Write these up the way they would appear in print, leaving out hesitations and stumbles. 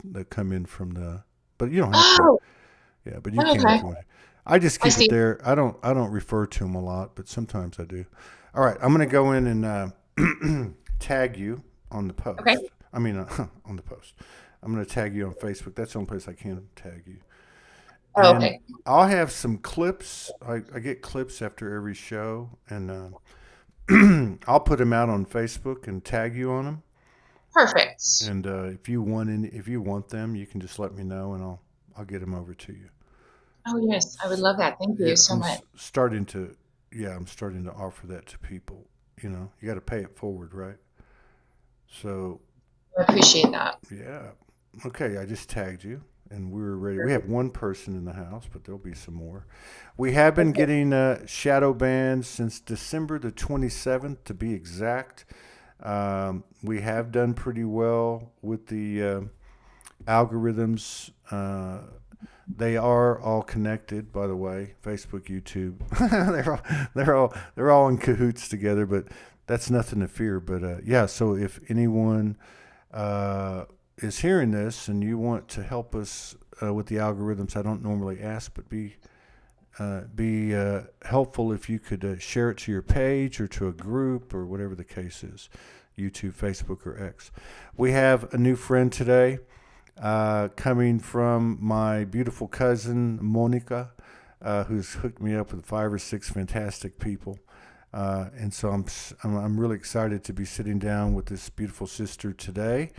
that come in from the. But you don't have to. Oh, Yeah, but you can if okay. you want to. I just I keep it see. there. I don't refer to them a lot, but sometimes I do. All right, I'm going to go in and tag you on the Okay. post. I mean, on the post. I'm going to tag you on Facebook. That's the only place I can tag you. Oh, And okay. I'll have some clips. I get clips after every show, and I'll put them out on Facebook and tag you on them. Perfect. And if you want them, you can just let me know, and I'll get them over to you. Oh, yes. I would love that. Thank you Yeah, so much. starting to. Yeah, I'm starting to offer that to people. You got to pay it forward, right? So I appreciate that. yeah, okay. I just tagged you, and we're ready. We have one person in the house, but there'll be some more. We have been Okay. getting shadow bans since December the 27th, to be exact. We have done pretty well with the algorithms. They are all connected, by the way. Facebook, YouTube, they're all in cahoots together. But that's nothing to fear. But yeah, so if anyone is hearing this and you want to help us with the algorithms, I don't normally ask, but be helpful if you could share it to your page or to a group or whatever the case is, YouTube, Facebook, or X. We have a new friend today coming from my beautiful cousin, Monica, who's hooked me up with 5 or 6 fantastic people. And so I'm really excited to be sitting down with this beautiful sister today.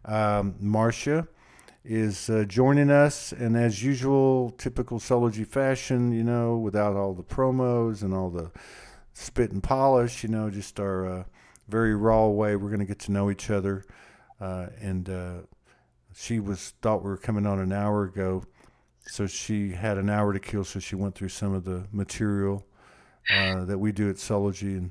Marsha is joining us, and as usual, typical Soulogy fashion, without all the promos and all the spit and polish, just our very raw way. We're going to get to know each other, and she was thought we were coming on an hour ago, so she had an hour to kill. So she went through some of the material that we do at Soulogy, and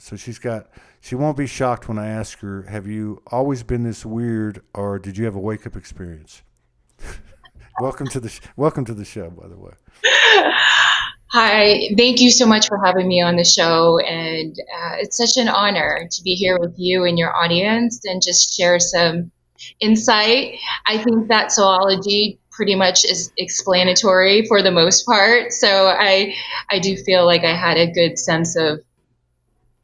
so she won't be shocked when I ask her, "Have you always been this weird, or did you have a wake up experience?" Welcome to the show, by the way. Hi. Thank you so much for having me on the show. And it's such an honor to be here with you and your audience and just share some insight. I think that zoology pretty much is explanatory for the most part. So I do feel like I had a good sense of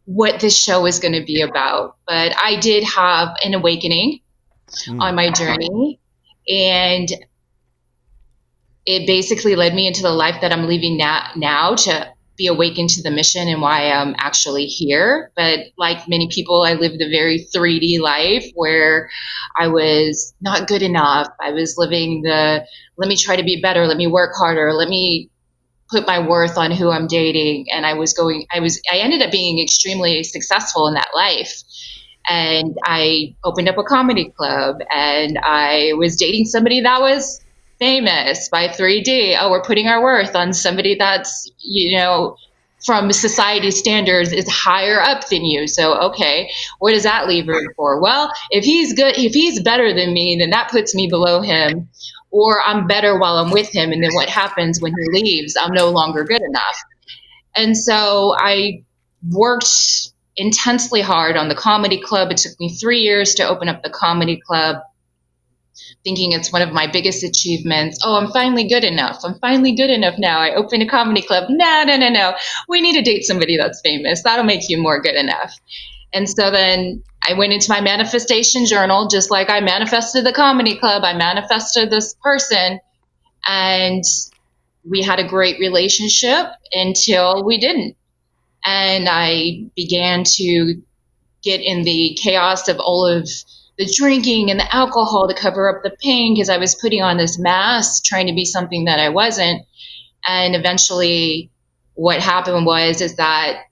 what this show is going to be about. But I did have an awakening Mm. on my journey, and it basically led me into the life that I'm living now to be awakened to the mission and why I'm actually here. But like many people, I lived a very 3D life where I was not good enough. I was living the let me try to be better, let me work harder, let me put my worth on who I'm dating. And I ended up being extremely successful in that life. And I opened up a comedy club, and I was dating somebody that was famous by 3D. Oh, we're putting our worth on somebody that's, from society standards is higher up than you. So, okay, what does that leave room for? Well, if he's better than me, then that puts me below him, or I'm better while I'm with him. And then what happens when he leaves? I'm no longer good enough. And so I worked intensely hard on the comedy club. It took me 3 years to open up the comedy club, thinking it's one of my biggest achievements. Oh, I'm finally good enough. I'm finally good enough now. I opened a comedy club. No, no, no, no. We need to date somebody that's famous. That'll make you more good enough. And so then I went into my manifestation journal, just like I manifested the comedy club. I manifested this person, and we had a great relationship until we didn't. And I began to get in the chaos of all of the drinking and the alcohol to cover up the pain because I was putting on this mask trying to be something that I wasn't. And eventually what happened was is that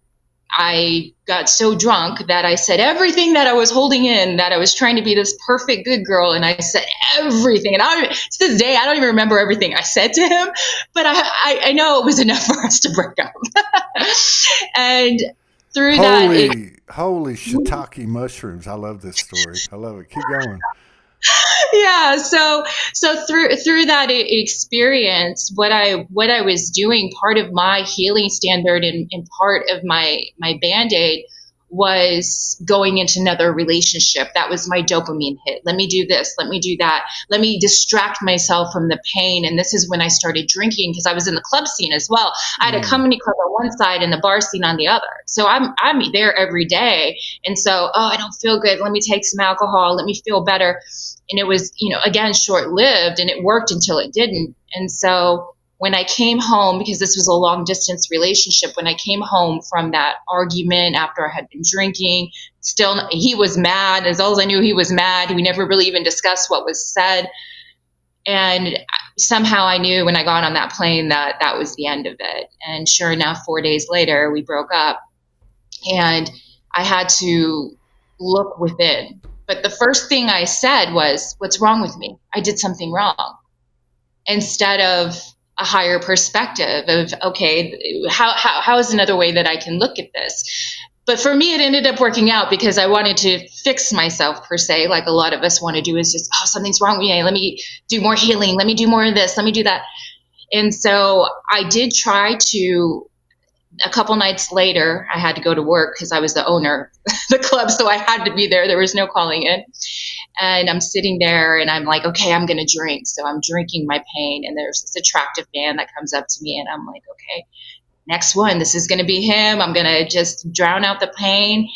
I got so drunk that I said everything that I was holding in, that I was trying to be this perfect good girl, and I said everything. And to this day, I don't even remember everything I said to him, but I know it was enough for us to break up. And through that, Holy shiitake mushrooms! I love this story. I love it. Keep going. yeah. So through that experience, what I was doing, part of my healing standard and part of my band-aid was going into another relationship. That was my dopamine hit. Let me do this. Let me do that. Let me distract myself from the pain. And this is when I started drinking, because I was in the club scene as well. I had a comedy club on one side and the bar scene on the other. So I'm there every day. And so, I don't feel good. Let me take some alcohol. Let me feel better. And it was, again, short lived, and it worked until it didn't. And so when I came home, because this was a long distance relationship, when I came home from that argument after I had been drinking, still, he was mad. As all as I knew, he was mad. We never really even discussed what was said. And somehow I knew when I got on that plane that that was the end of it. And sure enough, 4 days later, we broke up. And I had to look within. But the first thing I said was, what's wrong with me? I did something wrong. Instead of a higher perspective of, okay, how is another way that I can look at this? But for me, it ended up working out because I wanted to fix myself, per se, like a lot of us want to do, is just, something's wrong with me. Let me do more healing. Let me do more of this. Let me do that. And so I did try to. A couple nights later, I had to go to work because I was the owner of the club, so I had to be there. There was no calling in. And I'm sitting there and I'm like, okay, I'm going to drink. So I'm drinking my pain. And there's this attractive man that comes up to me and I'm like, okay, next one, this is going to be him. I'm going to just drown out the pain.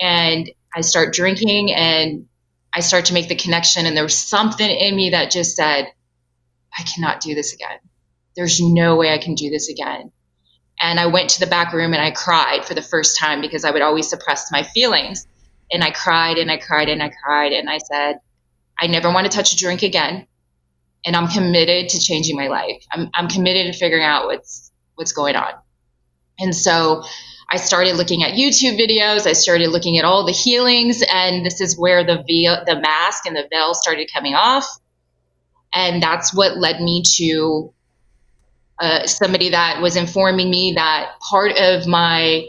And I start drinking and I start to make the connection. And there was something in me that just said, I cannot do this again. There's no way I can do this again. And I went to the back room and I cried for the first time because I would always suppress my feelings. And I cried and I cried and I cried. And I said, I never want to touch a drink again. And I'm committed to changing my life. I'm committed to figuring out what's going on. And so I started looking at YouTube videos. I started looking at all the healings. And this is where the mask and the veil started coming off. And that's what led me to somebody that was informing me that part of my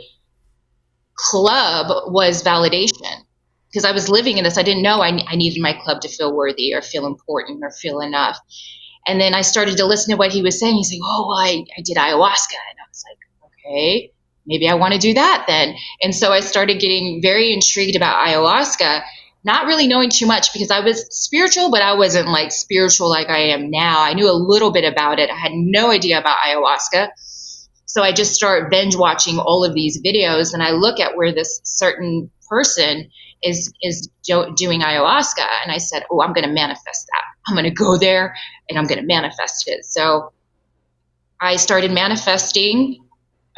club was validation, because I was living in this. I didn't know I needed my club to feel worthy or feel important or feel enough. And then I started to listen to what he was saying. He's like, I did ayahuasca. And I was like, okay, maybe I want to do that then. And so I started getting very intrigued about ayahuasca, not really knowing too much because I was spiritual, but I wasn't like spiritual like I am now. I knew a little bit about it. I had no idea about ayahuasca. So I just start binge watching all of these videos and I look at where this certain person is doing ayahuasca. And I said, I'm going to manifest that. I'm going to go there and I'm going to manifest it. So I started manifesting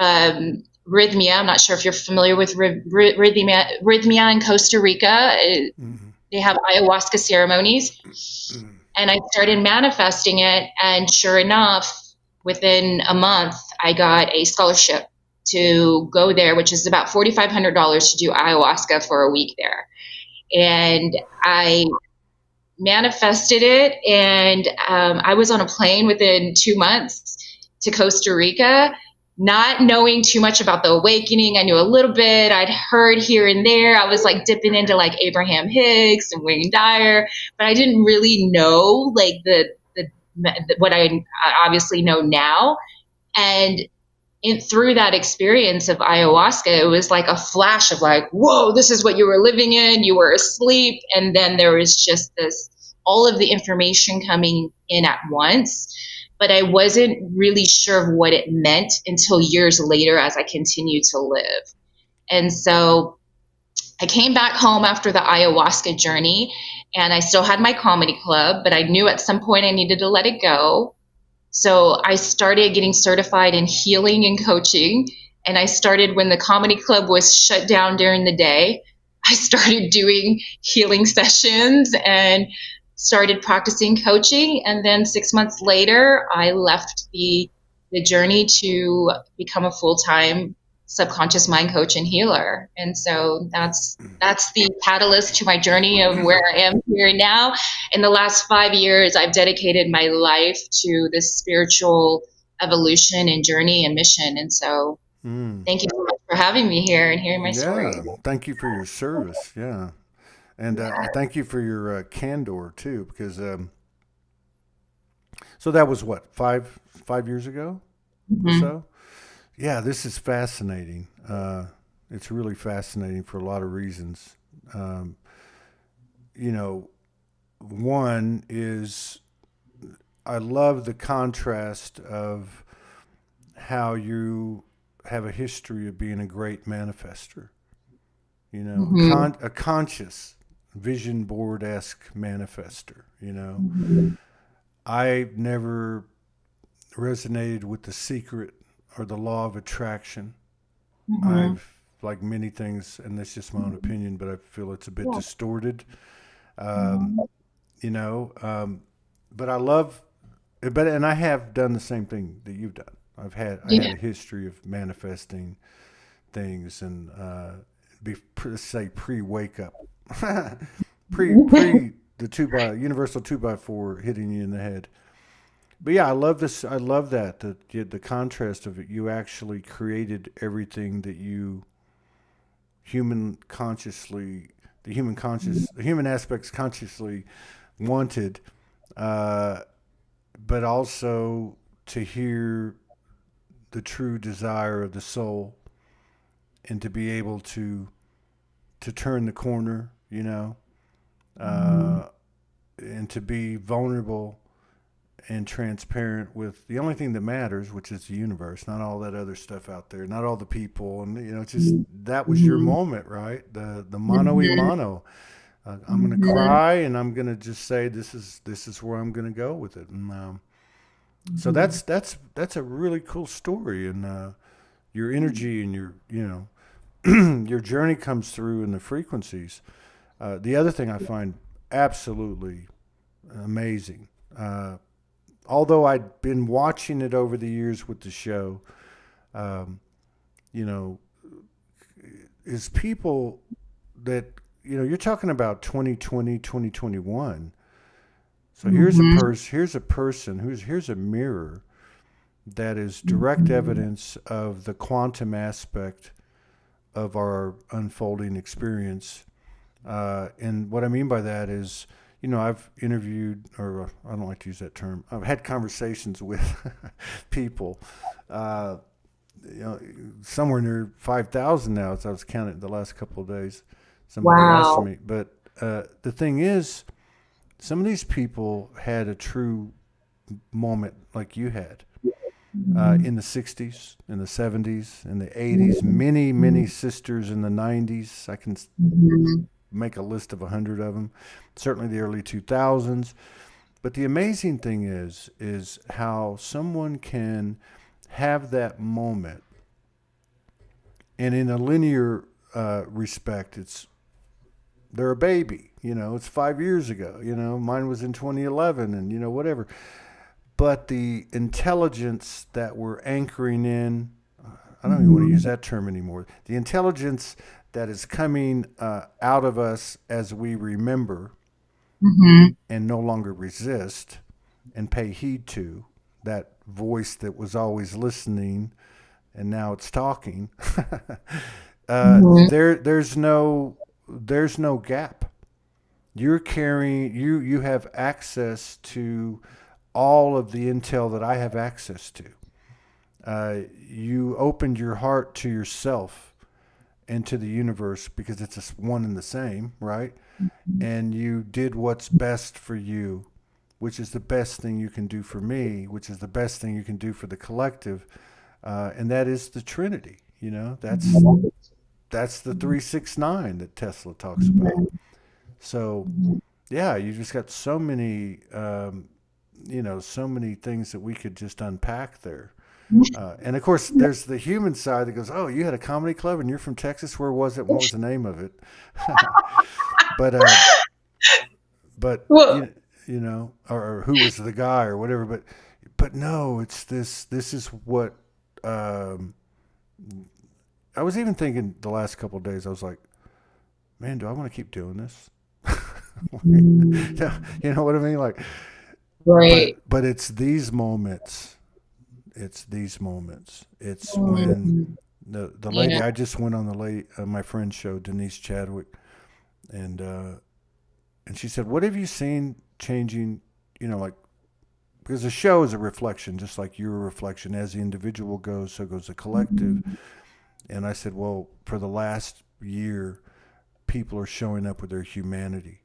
Rhythmia. I'm not sure if you're familiar with Rhythmia in Costa Rica. Mm-hmm. They have ayahuasca ceremonies. Mm-hmm. And I started manifesting it. And sure enough, within a month, I got a scholarship to go there, which is about $4,500 to do ayahuasca for a week there. And I manifested it. And I was on a plane within 2 months to Costa Rica, not knowing too much about the awakening. I knew a little bit. I'd heard here and there. I was like dipping into like Abraham Hicks and Wayne Dyer, but I didn't really know like the what I obviously know now. And through that experience of ayahuasca, it was like a flash of like, whoa, this is what you were living in. You were asleep. And then there was just all of the information coming in at once. But I wasn't really sure of what it meant until years later as I continued to live. And so I came back home after the ayahuasca journey and I still had my comedy club, but I knew at some point I needed to let it go. So I started getting certified in healing and coaching. And I started when the comedy club was shut down during the day. I started doing healing sessions and started practicing coaching. And then 6 months later, I left the journey to become a full-time subconscious mind coach and healer. And so that's the catalyst to my journey of where I am here now. In the last 5 years, I've dedicated my life to this spiritual evolution and journey and mission. And so thank you so much for having me here and hearing my story. Thank you for your service. Yeah. And thank you for your candor too, because so that was what, five years ago or so? Yeah, this is fascinating. It's really fascinating for a lot of reasons. Um, you know, one is I love the contrast of how you have a history of being a great manifester. You know, Mm-hmm. a conscious vision board esque manifester. You know, Mm-hmm. I never resonated with the secret or the law of attraction. Mm-hmm. I've like many things, and that's just my own opinion, but I feel it's a bit Yeah. distorted. Um, Mm-hmm. you know, but I love, but and I have done the same thing that you've done. I had Yeah. a history of manifesting things and say pre wake up, pre the universal 2x4 hitting you in the head. But yeah, I love this. I love that the contrast of it. You actually created everything that you human consciously, the human aspects consciously wanted, uh, but also to hear the true desire of the soul and to be able to turn the corner, you know, uh, and to be vulnerable and transparent with the only thing that matters, which is the universe, not all that other stuff out there, not all the people, and you know, it's just that was your Mm-hmm. moment, right? The mano y Mm-hmm. mano. I'm gonna Mm-hmm. cry, and I'm gonna just say this is where I'm gonna go with it, and so that's a really cool story, and your energy and your your journey comes through in the frequencies. The other thing I find absolutely amazing. Although I'd been watching it over the years with the show, um, you know, is people that, you're talking about 2020, 2021. So Mm-hmm. here's a person here's a mirror that is direct evidence of the quantum aspect of our unfolding experience. And what I mean by that is, I've interviewed, or I don't like to use that term. I've had conversations with people, uh, somewhere near 5,000 now, as I was counting the last couple of days. Somebody asked Wow. me, but the thing is, some of these people had a true moment like you had in the 60s, in the 70s, in the 80s. Many, many sisters in the 90s. I can Mm-hmm. make a list of 100 of them. Certainly the early 2000s. But the amazing thing is how someone can have that moment, and in a linear respect, they're a baby. It's 5 years ago. Mine was in 2011, and whatever. But the intelligence that we're anchoring in, I don't even want to use that term anymore. The intelligence that is coming out of us as we remember Mm-hmm. and no longer resist and pay heed to that voice that was always listening and now it's talking. Mm-hmm. There's no gap. You're carrying you have access to all of the intel that I have access to. You opened your heart to yourself and to the universe because it's one and the same, right? And you did what's best for you, which is the best thing you can do for me, which is the best thing you can do for the collective, and that is the Trinity. That's the 369 that Tesla talks about. So yeah, you just got so many so many things that we could just unpack there. And of course, there's the human side that goes, "Oh, you had a comedy club and you're from Texas. Where was it? What was the name of it?" but Well, or who was the guy or whatever. But no, it's this. This is what um, I was even thinking the last couple of days. I was like, man, do I want to keep doing this? You know what I mean? Like, right. but it's these moments. It's these moments. It's when Mm-hmm. the lady Yeah. I just went on the lady my friend's show, Denise Chadwick, and and she said, "What have you seen changing? Like because the show is a reflection, just like you're a reflection. As the individual goes, so goes the collective. And I said, well, for the last year, people are showing up with their humanity.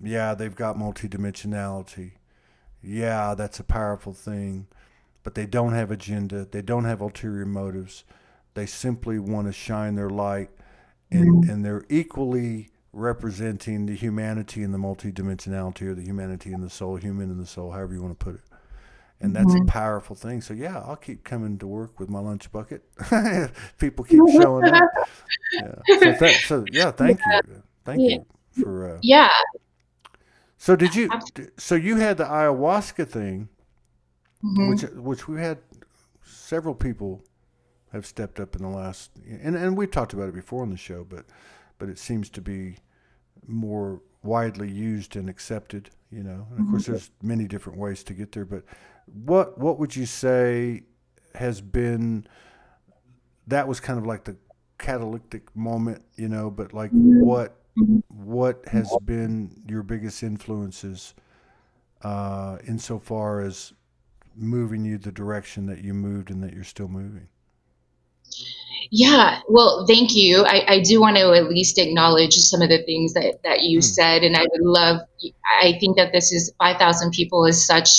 Yeah, they've got multidimensionality. Yeah, that's a powerful thing. But they don't have agenda. They don't have ulterior motives. They simply want to shine their light, and they're equally representing the humanity and the multidimensionality, or the humanity and the soul, human and the soul, however you want to put it. And that's a powerful thing. So yeah, I'll keep coming to work with my lunch bucket. People keep showing up. Yeah. Thank you. Thank Yeah. you for. Yeah. So did you? So you had the ayahuasca thing, which we had several people have stepped up in the last, and we've talked about it before on the show, but it seems to be more widely used and accepted. And of course, there's many different ways to get there. But what would you say has been, that was kind of like the catalytic moment, but like what has been your biggest influences insofar as moving you the direction that you moved and that you're still moving? Yeah, well, thank you. I do want to at least acknowledge some of the things that you said, and I would love, I think that this is 5,000 people is such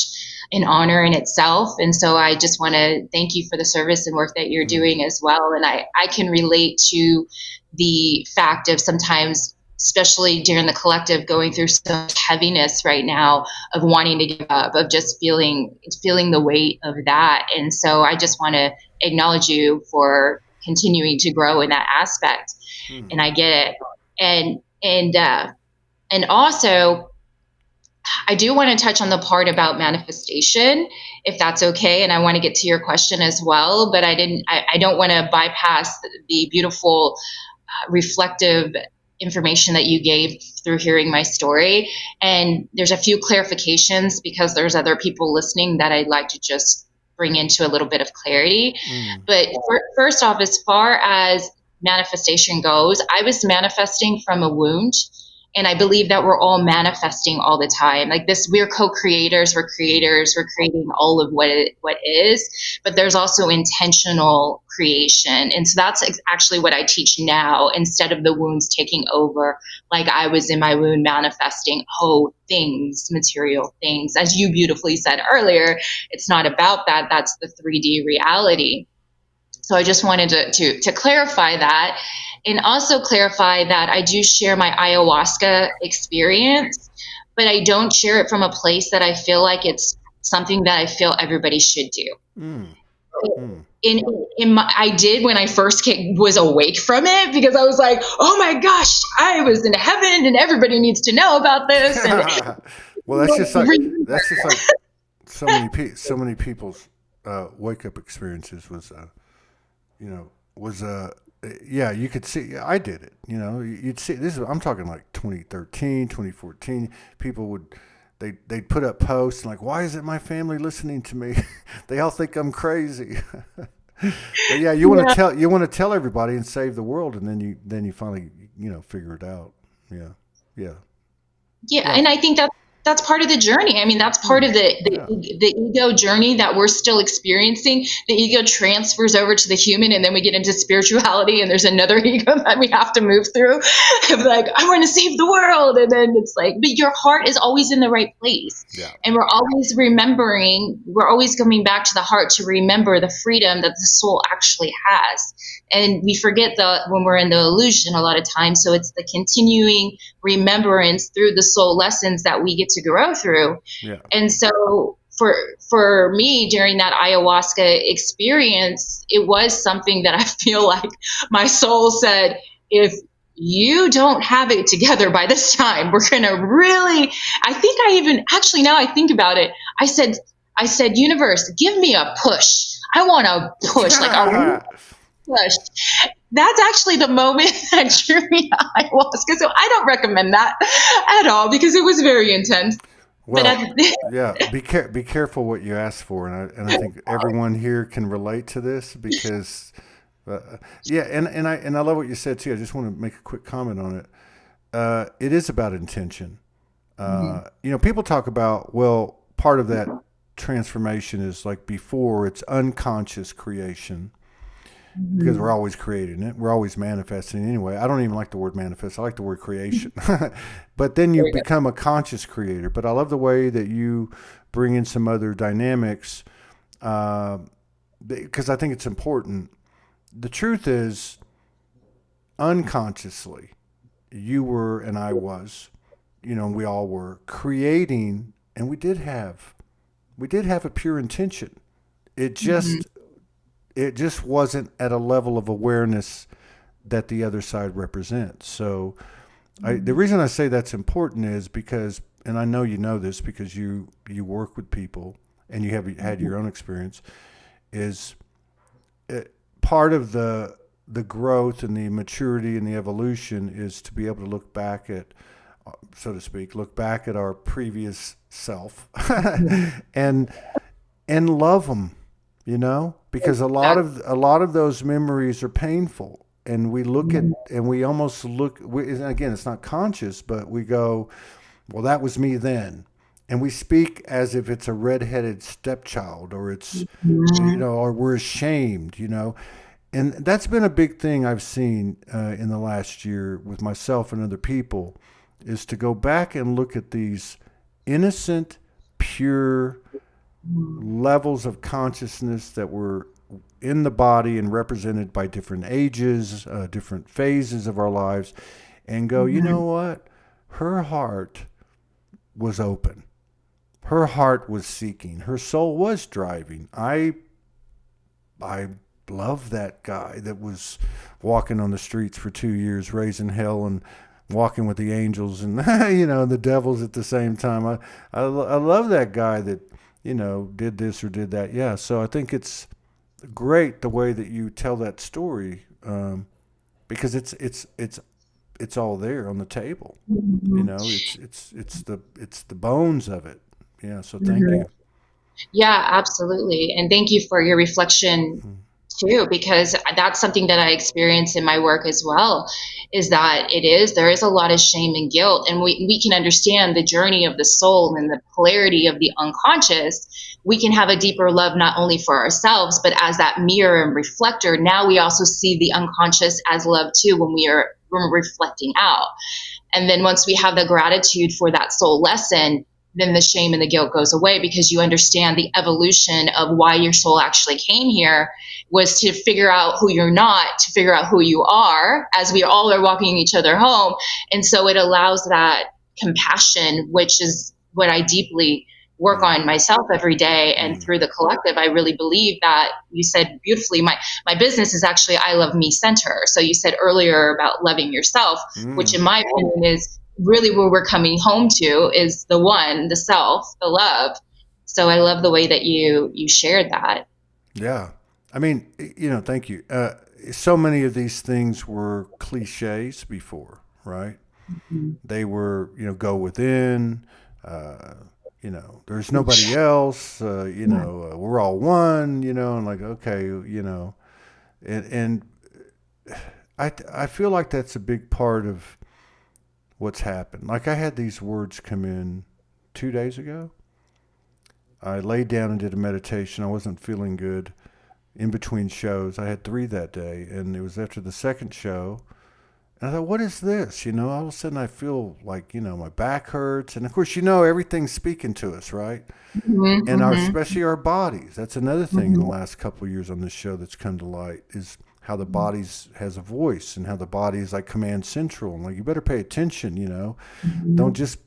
an honor in itself. And so I just want to thank you for the service and work that you're doing as well. And I can relate to the fact of sometimes, especially during the collective, going through so much heaviness right now of wanting to give up, of just feeling the weight of that. And so I just want to acknowledge you for continuing to grow in that aspect. And I get it. And also, I do want to touch on the part about manifestation, if that's okay. And I want to get to your question as well, but I don't want to bypass the beautiful, reflective information that you gave through hearing my story. And there's a few clarifications because there's other people listening that I'd like to just bring into a little bit of clarity. But first off, as far as manifestation goes, I was manifesting from a wound. And I believe that we're all manifesting all the time. Like this, we're co-creators, we're creators, we're creating all of what is, but there's also intentional creation. And so that's actually what I teach now, instead of the wounds taking over, like I was in my wound manifesting, things, material things. As you beautifully said earlier, it's not about that. That's the 3D reality. So I just wanted to clarify that. And also clarify that I do share my ayahuasca experience, but I don't share it from a place that I feel like it's something that I feel everybody should do. I did when I first was awake from it, because I was like, oh my gosh, I was in heaven and everybody needs to know about this. And well, that's just like so many people's wake up experiences yeah, you could see, I did it, you'd see this. I'm talking like 2013, 2014, people they'd put up posts like, why isn't my family listening to me? They all think I'm crazy. But yeah, you want to tell everybody and save the world. And then you finally, figure it out. Yeah. And I think that's part of the journey. I mean, that's part of the ego journey that we're still experiencing. The ego transfers over to the human, and then we get into spirituality, and there's another ego that we have to move through. Like, I want to save the world. And then it's like, but your heart is always in the right place. Yeah. And we're always coming back to the heart to remember the freedom that the soul actually has. And we forget when we're in the illusion a lot of times. So it's the continuing remembrance through the soul lessons that we get to grow through. Yeah. And so for me, during that ayahuasca experience, it was something that I feel like my soul said, if you don't have it together by this time, we're going to really, now I think about it, I said, universe, give me a push. I want to push, like a push. That's actually the moment that drew me to ayahuasca. So I don't recommend that at all, because it was very intense. Well, be careful what you ask for, and I think everyone here can relate to this, because, and I love what you said too. I just want to make a quick comment on it. It is about intention. People talk about, well, part of that transformation is like before, it's unconscious creation. because we're Mhm. always creating it. We're always manifesting anyway. I don't even like the word manifest. I like the word creation. But then you Very good. become a conscious creator. But I love the way that you bring in some other dynamics, uh, because I think it's important. The truth is, unconsciously, you were and I was, we all were creating, and we did have a pure intention. It Mhm. just it just wasn't at a level of awareness that the other side represents. So the Mhm. reason I say that's important is because, and I know you know this because you work with people and you have had Mhm. your own experience, is part of the growth and the maturity and the evolution is to be able to look back at, so to speak, look back at our previous self and love them, because Exactly. a lot of those memories are painful, and we look at Mhm. and we almost again, it's not conscious, but we go, well, that was me then, and we speak as if it's a redheaded stepchild, or it's, Mhm. or we're ashamed, and that's been a big thing I've seen in the last year with myself and other people, is to go back and look at these innocent, pure Mhm. levels of consciousness that were in the body and represented by different ages, different phases of our lives, and go, you know Mhm. what? Her heart was open. Her heart was seeking. Her soul was driving. I love that guy that was walking on the streets for 2 years, raising hell and walking with the angels and the devils at the same time. I love that guy that did this or did that. Yeah, so I think it's great the way that you tell that story, because it's all there on the table. Mhm. It's the bones of it. Yeah. So thank Mhm. you. Yeah, absolutely. And thank you for your reflection Mm. too, because that's something that I experience in my work as well, is that there is a lot of shame and guilt. And we can understand the journey of the soul and the polarity of the unconscious. We can have a deeper love, not only for ourselves, but as that mirror and reflector. Now we also see the unconscious as love too, when we're reflecting out. And then once we have the gratitude for that soul lesson, then the shame and the guilt goes away, because you understand the evolution of why your soul actually came here was to figure out who you're not, to figure out who you are, as we all are walking each other home. And so it allows that compassion, which is what I deeply work Mm. on myself every day. And Mm. through the collective, I really believe that you said beautifully, my business is actually I Love Me Center. So you said earlier about loving yourself, which Mm. in my opinion is really where we're coming home to, is the one, the self, the love. So I love the way that you shared that. Yeah. I mean, thank you. So many of these things were cliches before, right? Mhm. They were, go within, there's nobody else, we're all one, and like, okay, and I feel like that's a big part of what's happened. Like, I had these words come in 2 days ago. I laid down and did a meditation. I wasn't feeling good in between shows. I had three that day, and it was after the second show. And I thought, what is this? All of a sudden I feel like, my back hurts. And of course, everything's speaking to us, right? Mhm. And Mhm. especially our bodies. That's another thing in the Mhm. last couple of years on this show that's come to light, is how the bodies has a voice, and how the body is like command central. And like, you better pay attention, Don't Mhm. just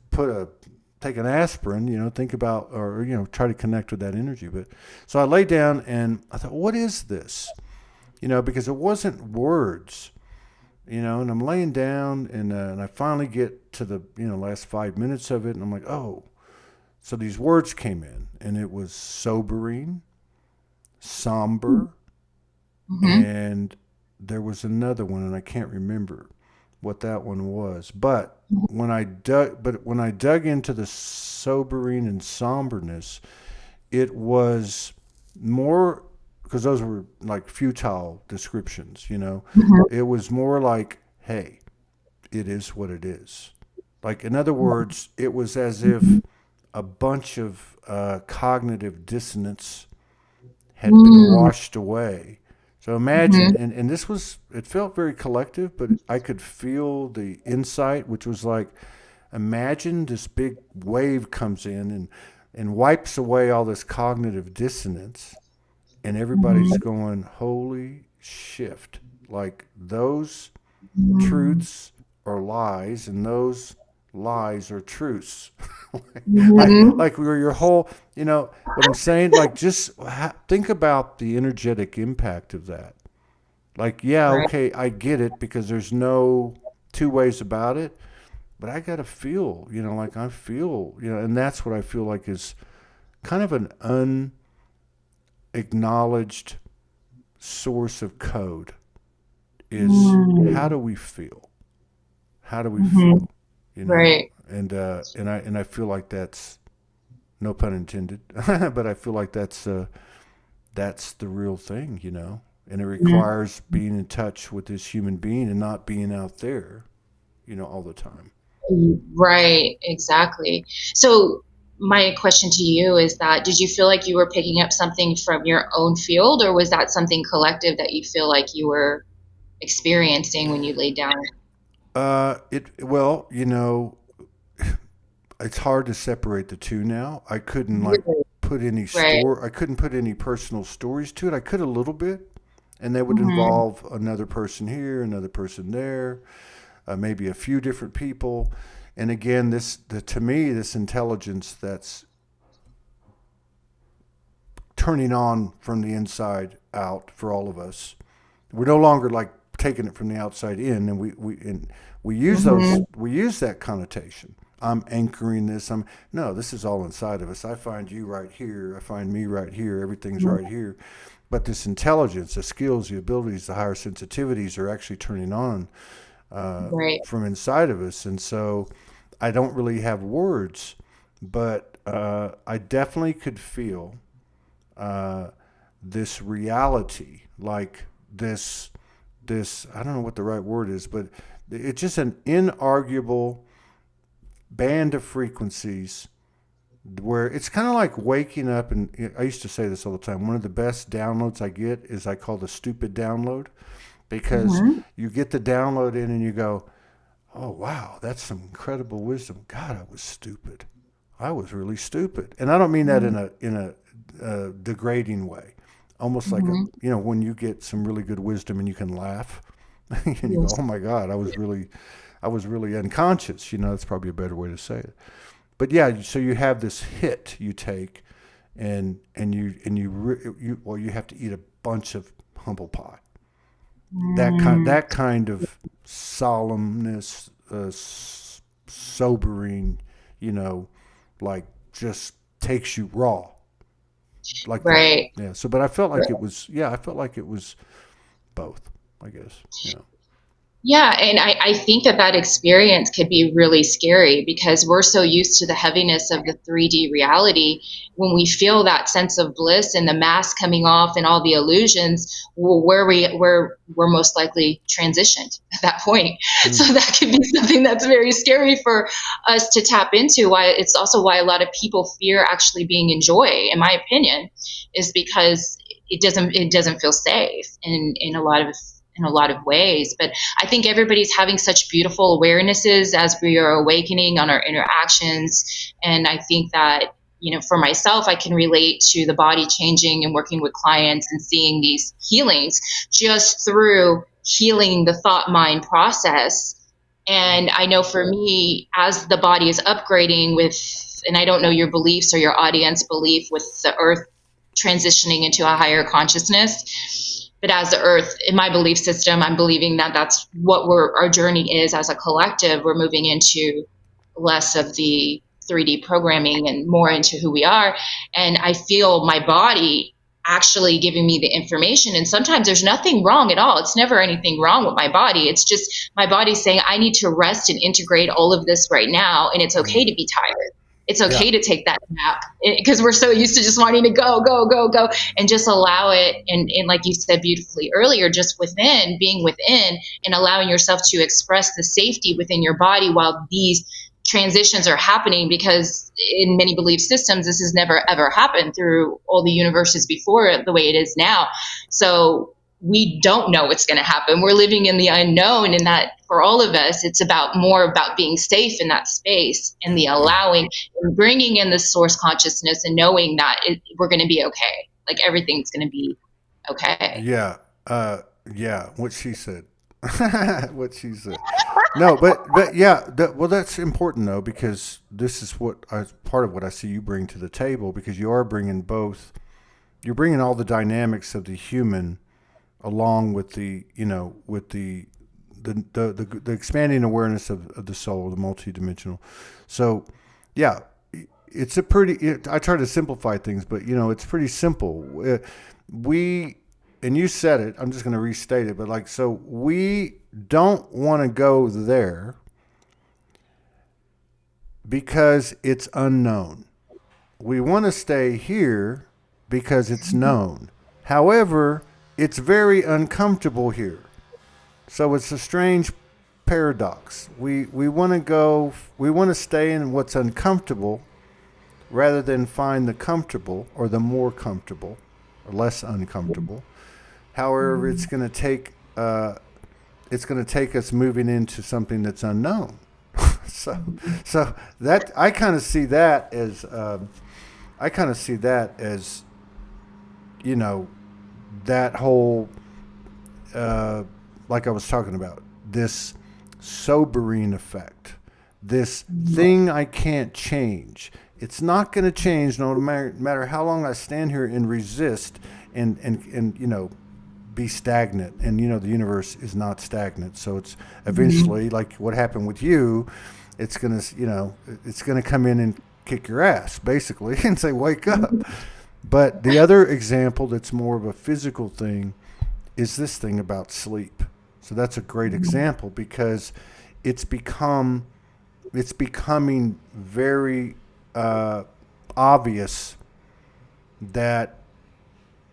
take an aspirin, think about, or, try to connect with that energy. But so I lay down and I thought, what is this? Because it wasn't words, and I'm laying down, and I finally get to the, last 5 minutes of it, and I'm like, oh, so these words came in, and it was sobering, somber, Mhm. and there was another one, and I can't remember what that one was. But when I dug into the sobering and somberness, it was more, because those were like futile descriptions. Mhm. It was more like, hey, it is what it is. Like, in other words, it was as if Mhm. a bunch of cognitive dissonance had been Mhm. washed away So imagine, and this was, it felt very collective, but I could feel the insight, which was like, imagine this big wave comes in and wipes away all this cognitive dissonance, and everybody's going, holy shift. Like those truths are lies, and those lies are truths. Like where your whole, what I'm saying, like just think about the energetic impact of that. Like, yeah, Right. okay, I get it because there's no two ways about it, but I got to feel, like I feel, and that's what I feel like is kind of an unacknowledged source of code is how do we feel? How do we Mm-hmm. feel? You know, Right. and I feel like that's no pun intended, but I feel like that's the real thing, and it requires being in touch with this human being and not being out there, all the time. Right, exactly. So my question to you is that did you feel like you were picking up something from your own field, or was that something collective that you feel like you were experiencing when you laid down? Well, it's hard to separate the two now. I couldn't like Right. Right. I couldn't put any personal stories to it. I could a little bit, and they would Mm-hmm. involve another person here, another person there, maybe a few different people. And again, to me, this intelligence that's turning on from the inside out for all of us. We're no longer like taking it from the outside in, and we use Mm-hmm. that connotation. I'm anchoring this. No, this is all inside of us. I find you right here. I find me right here. Everything's right here. But this intelligence, the skills, the abilities, the higher sensitivities are actually turning on Right. from inside of us. And so I don't really have words, but I definitely could feel uh, this reality, like this I don't know what the right word is, but it's just an inarguable band of frequencies where it's kind of like waking up. And I used to say this all the time, one of the best downloads I get is I call the stupid download, because Mm-hmm. you get the download in and you go, oh wow, that's some incredible wisdom. God, I was stupid. I was really stupid. And I don't mean that in a degrading way. Almost like Mm-hmm. when you get some really good wisdom and you can laugh, and you go, Yes. "Oh my God, I was really unconscious." That's probably a better way to say it. But yeah, so you have this hit you take, and you have to eat a bunch of humble pie. Mm. That kind of solemnness, sobering, you know, like just takes you raw like that. Right. Yeah. So, but I felt like it was. Yeah, I felt like it was both. I guess. Yeah, and I think that that experience could be really scary because we're so used to the heaviness of the 3D reality. When we feel that sense of bliss and the mask coming off and all the illusions, well, we're most likely transitioned at that point. So Mm. that could be something that's very scary for us to tap into. Why it's also why a lot of people fear actually being in joy, in my opinion, is because it doesn't feel safe in a lot of ways. But I think everybody's having such beautiful awarenesses as we are awakening on our interactions. And I think that, for myself, I can relate to the body changing and working with clients and seeing these healings just through healing the thought mind process. And I know for me, as the body is upgrading with, and I don't know your beliefs or your audience belief with the earth transitioning into a higher consciousness. But as the earth, in my belief system, I'm believing that that's what our journey is as a collective. We're moving into less of the 3D programming and more into who we are. And I feel my body actually giving me the information. And sometimes there's nothing wrong at all. It's never anything wrong with my body. It's just my body saying, I need to rest and integrate all of this right now. And it's okay Mm. to be tired. It's Yeah. okay to take that nap because we're so used to just wanting to go, go, go, go, and just allow it. And like you said beautifully earlier, just being within and allowing yourself to express the safety within your body while these transitions are happening, because in many belief systems this has never ever happened through all the universes before the way it is now. So we don't know what's going to happen. We're living in the unknown, and that for all of us, it's more about being safe in that space and the allowing and bringing in the source consciousness and knowing that we're going to be okay. Like everything's going to be okay. Yeah. Yeah. What she said. What she said. No, but yeah. Well, that's important though, because this is part of what I see you bring to the table, because you are bringing both. You're bringing all the dynamics of the human along with the expanding awareness of the soul, the multidimensional. So, yeah, it's I try to simplify things, but it's pretty simple. And you said it, I'm just going to restate it, but so we don't want to go there because it's unknown. We want to stay here because it's known. However, it's very uncomfortable here. So it's a strange paradox. We want to stay in what's uncomfortable rather than find the comfortable or the more comfortable or less uncomfortable. However, it's going to take us moving into something that's unknown. so that I kind of see that as that whole, like I was talking about, this sobering effect, this thing I can't change. It's not going to change no matter how long I stand here and resist and be stagnant. And the universe is not stagnant, so it's eventually, like what happened with you, it's gonna come in and kick your ass basically and say wake up. But the other example that's more of a physical thing is this thing about sleep. So that's a great example, because it's becoming very obvious that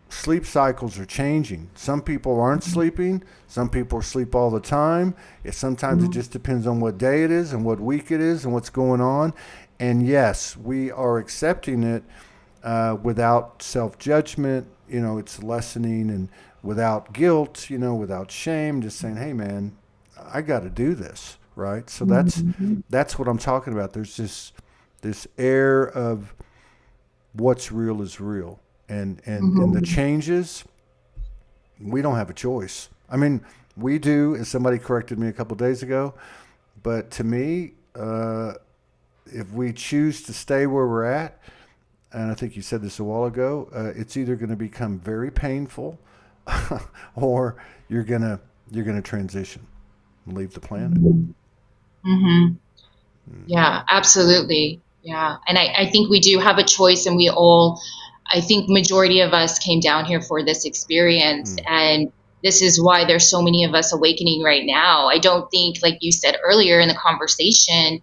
sleep cycles are changing. Some people aren't sleeping. Some people sleep all the time. Sometimes it just depends on what day it is and what week it is and what's going on. And yes, we are accepting it without self-judgment. It's lessening, and without guilt, without shame, just saying, hey man, I got to do this. Right. So that's what I'm talking about. There's this air of what's real is real. And the changes, we don't have a choice. I mean, we do, as somebody corrected me a couple of days ago, but to me, if we choose to stay where we're at, and I think you said this a while ago, it's either going to become very painful or you're going to transition and leave the planet. Yeah, absolutely. Yeah. And I think we do have a choice, and I think majority of us came down here for this experience, and this is why there's so many of us awakening right now. I don't think, like you said earlier in the conversation,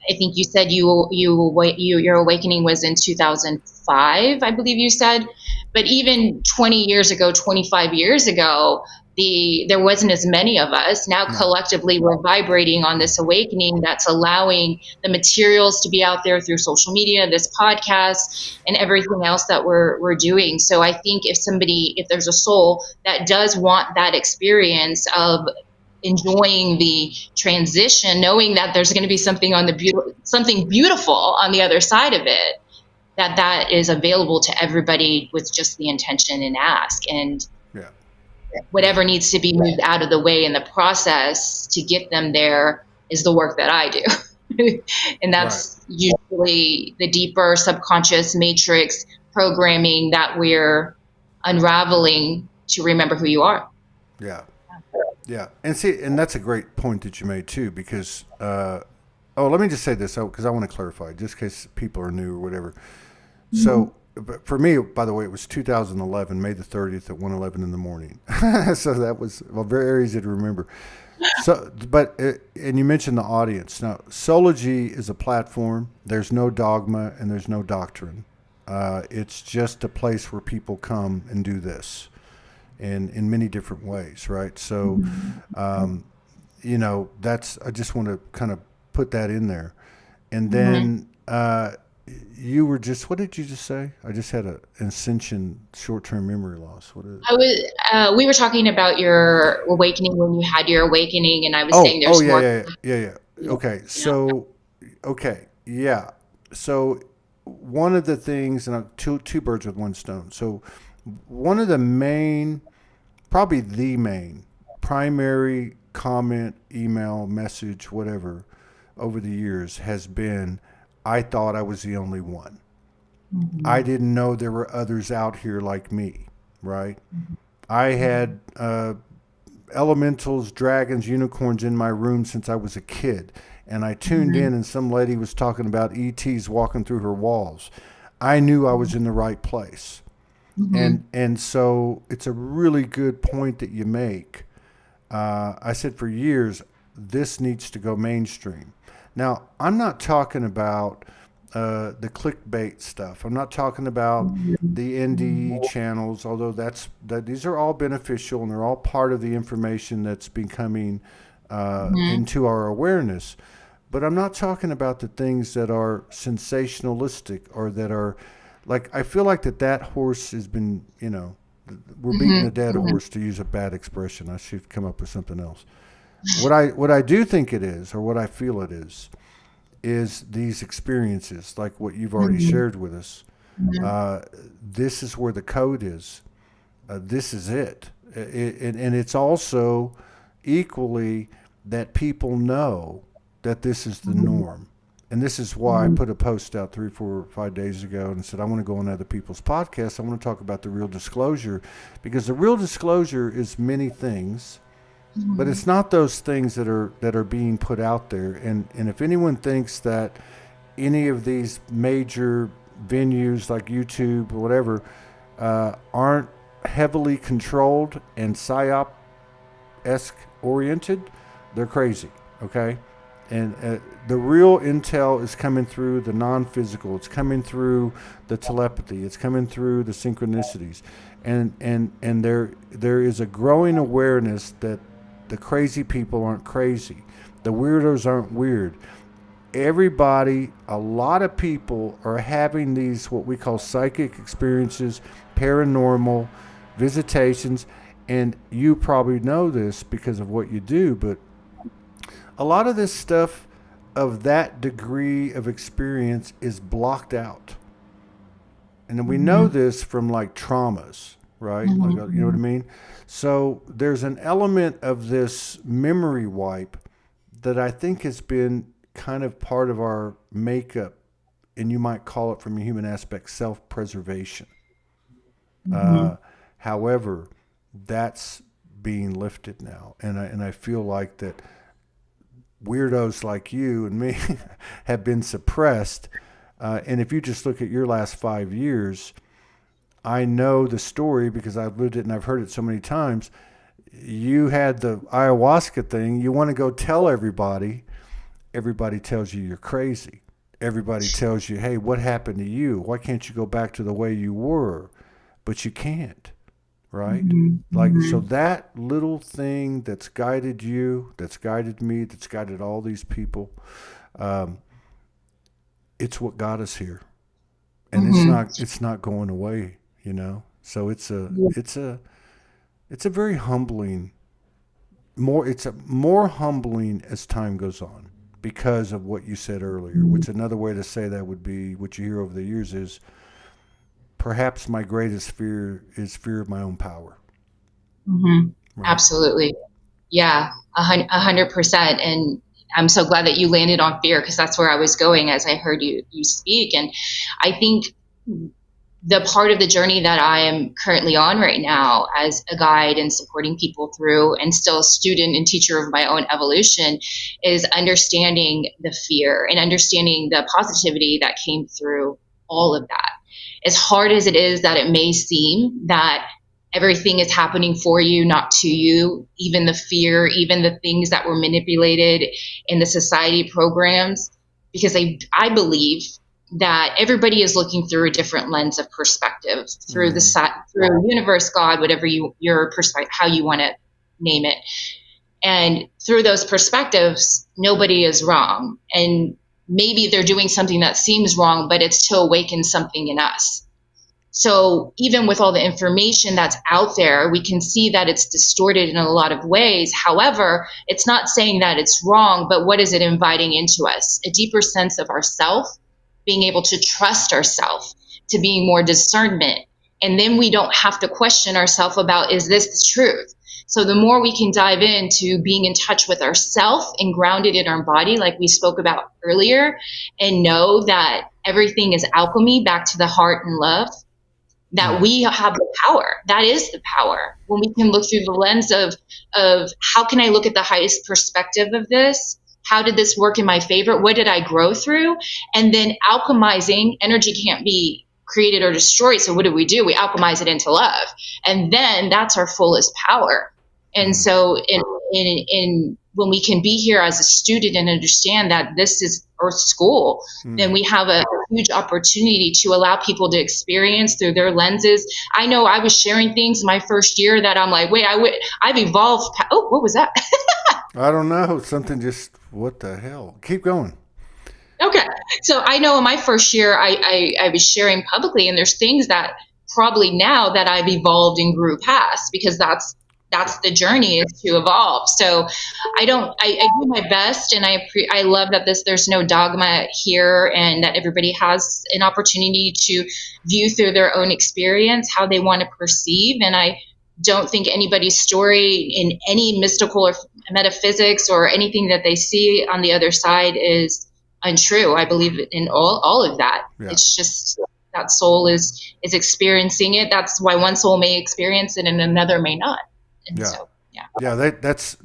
I think you said your awakening was in 2005, I believe you said, but even 20 years ago, 25 years ago, there wasn't as many of us. Now collectively we're vibrating on this awakening that's allowing the materials to be out there through social media, this podcast, and everything else that we're doing. So I think if there's a soul that does want that experience of enjoying the transition, knowing that there's going to be something something beautiful on the other side of it, that is available to everybody with just the intention and ask. And whatever needs to be moved out of the way in the process to get them there is the work that I do. And that's usually the deeper subconscious matrix programming that we're unraveling to remember who you are. Yeah. And that's a great point that you made too, because, let me just say this, because I want to clarify, just in case people are new or whatever. So, but for me, by the way, it was 2011, May the 30th at 1:11 in the morning. So that was very easy to remember. So, and you mentioned the audience. Now, Soulogy is a platform. There's no dogma and there's no doctrine. It's just a place where people come and do this, and in many different ways, right? So, I just want to kind of put that in there. And then, You were just, what did you just say? I just had an ascension short-term memory loss. What is? I was. We were talking about your awakening when you had your awakening, and I was saying Oh, there's yeah, more. yeah, yeah, yeah. Okay, You know. so, okay, yeah. So, one of the things, and two birds with one stone. So, one of the main, probably the main, primary comment, email, message, whatever, over the years has been, I thought I was the only one. I Mhm. didn't know there were others out here like me, right? I had elementals, dragons, unicorns in my room since I was a kid. And I tuned Mhm. in, and some lady was talking about ETs walking through her walls. I knew I was in the right place. Mhm. And so it's a really good point that you make. I said for years, this needs to go mainstream. Now, I'm not talking about the clickbait stuff. I'm not talking about Mhm. the NDE channels, although these are all beneficial and they're all part of the information that's becoming Mhm. into our awareness. But I'm not talking about the things that are sensationalistic or that are like, I feel like that horse has been, we're beating a Mhm. dead Mhm. horse, to use a bad expression. I should come up with something else. What I do think it is, or what I feel it is these experiences, like what you've already Mhm. shared with us. Mhm. Uh, this is where the code is. This is it. And it's also equally that people know that this is the Mhm. norm. And this is why I Mhm. put a post out 3, 4, 5 days ago and said, I want to go on other people's podcasts. I want to talk about the real disclosure, because the real disclosure is many things, but Mhm. it's not those things that are being put out there. And if anyone thinks that any of these major venues like YouTube or whatever aren't heavily controlled and psyop esque oriented, they're crazy. Okay, and the real intel is coming through the non-physical. It's coming through the telepathy. It's coming through the synchronicities, and there is a growing awareness that the crazy people aren't crazy. The weirdos aren't weird. Everybody, a lot of people are having these what we call psychic experiences, paranormal visitations, and you probably know this because of what you do, but a lot of this stuff of that degree of experience is blocked out. And then we know Mhm. this from like traumas, right? Like, you know what I Mhm. mean? So there's an element of this memory wipe that I think has been kind of part of our makeup, and you might call it from a human aspect self preservation. Uh, Mhm. however, that's being lifted now, and I feel like that weirdos like you and me have been suppressed. And if you just look at your last 5 years, I know the story because I've lived it and I've heard it so many times. You had the ayahuasca thing. You want to go tell everybody. Everybody tells you you're crazy. Everybody tells you, hey, what happened to you? Why can't you go back to the way you were? But you can't, right? Mhm. Like, so Mhm. that little thing that's guided you, that's guided me, that's guided all these people, um, it's what got us here. And Mhm. it's not going away, you know? So it's a very humbling, it's a more humbling as time goes on because of what you said earlier, which another way to say that would be what you hear over the years is perhaps my greatest fear is fear of my own power, Mhm. right? Absolutely. Yeah, 100%. And I'm so glad that you landed on fear, because that's where I was going as I heard you speak. And I think the part of the journey that I am currently on right now as a guide and supporting people through, and still a student and teacher of my own evolution, is understanding the fear and understanding the positivity that came through all of that. As hard as it is that it may seem that everything is happening for you, not to you, even the fear, even the things that were manipulated in the society programs, because I believe that everybody is looking through a different lens of perspective, through Mm-hmm. through universe, God, whatever your perspective, how you want to name it. And through those perspectives, nobody is wrong. And maybe they're doing something that seems wrong, but it's to awaken something in us. So even with all the information that's out there, we can see that it's distorted in a lot of ways. However, it's not saying that it's wrong, but what is it inviting into us? A deeper sense of ourself, being able to trust ourselves, to being more discernment. And then we don't have to question ourselves about, is this the truth? So the more we can dive into being in touch with ourself and grounded in our body, like we spoke about earlier, and know that everything is alchemy, back to the heart and love, that we have the power. That is the power. When we can look through the lens of how can I look at the highest perspective of this? How did this work in my favor? What did I grow through? And then alchemizing, energy can't be created or destroyed. So what do? We alchemize it into love. And then that's our fullest power. And so in when we can be here as a student and understand that this is Earth School, then we have a huge opportunity to allow people to experience through their lenses. I know I was sharing things my first year that I'm like, wait, I've evolved. Oh, what was that? I don't know. Something just, what the hell? Keep going. Okay. So I know in my first year, I was sharing publicly, and there's things that probably now that I've evolved and grew past, because that's the journey, is to evolve. So I do my best, and I love that there's no dogma here, and that everybody has an opportunity to view through their own experience how they want to perceive. And I don't think anybody's story in any mystical or metaphysics or anything that they see on the other side is untrue. I believe in all of that. Yeah. It's just that soul is experiencing it. That's why one soul may experience it and another may not. And yeah. So, that's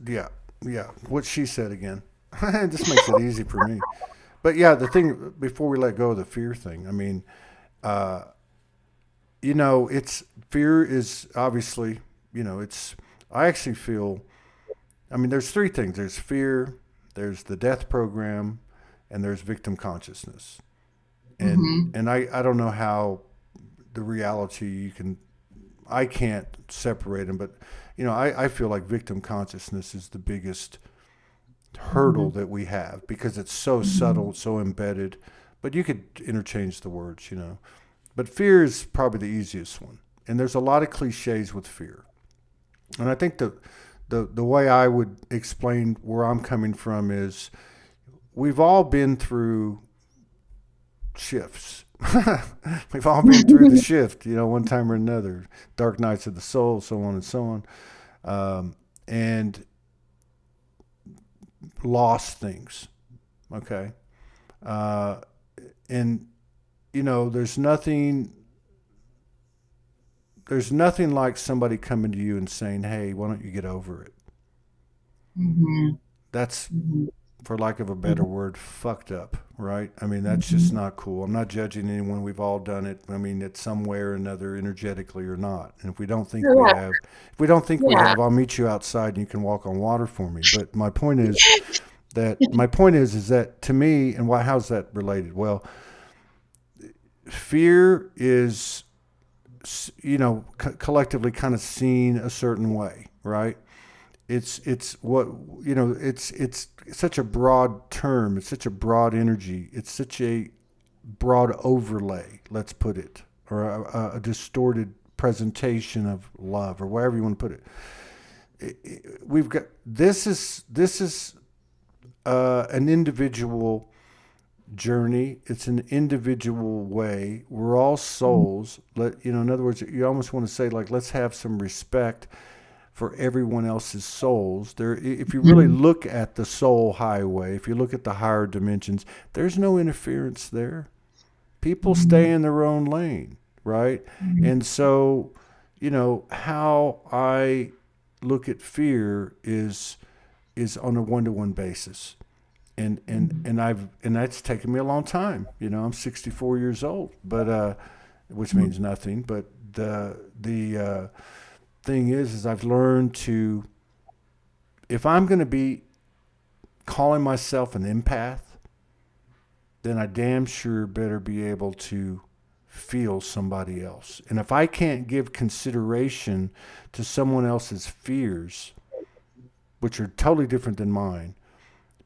what she said again. It just makes it easy for me. But yeah, the thing, before we let go of the fear thing, I mean, it's fear is obviously, I actually feel, I mean, there's three things. There's fear, there's the death program, and there's victim consciousness. And I don't know how the reality I can't separate them, but I feel like victim consciousness is the biggest hurdle that we have, because it's so subtle, so embedded, but you could interchange the words, but fear is probably the easiest one. And there's a lot of cliches with fear. And I think the way I would explain where I'm coming from is, we've all been through shifts. We've all been through the shift, one time or another, dark nights of the soul, so on and so on, and lost things. Okay. And there's nothing like somebody coming to you and saying, hey, why don't you get over it? That's, for lack of a better word, fucked up, right? I mean, that's just not cool. I'm not judging anyone. We've all done it. I mean, it's some way or another, energetically or not. And if we don't think we have, I'll meet you outside and you can walk on water for me. But my point is that to me, and how's that related? Well, fear is, collectively kind of seen a certain way, right? It's what, it's such a broad term. It's such a broad energy. It's such a broad overlay, let's put it, or a distorted presentation of love, or wherever you want to put it. We've got, this is an individual journey. It's an individual way. We're all souls. In other words, you almost want to say, like, let's have some respect for everyone else's souls. If you really look at the soul highway, if you look at the higher dimensions, there's no interference there. People stay in their own lane, right? And so, how I look at fear is on a one-to-one basis. And that's taken me a long time. I'm 64 years old, but which means nothing. But the thing is I've learned to, if I'm going to be calling myself an empath, then I damn sure better be able to feel somebody else. And if I can't give consideration to someone else's fears, which are totally different than mine,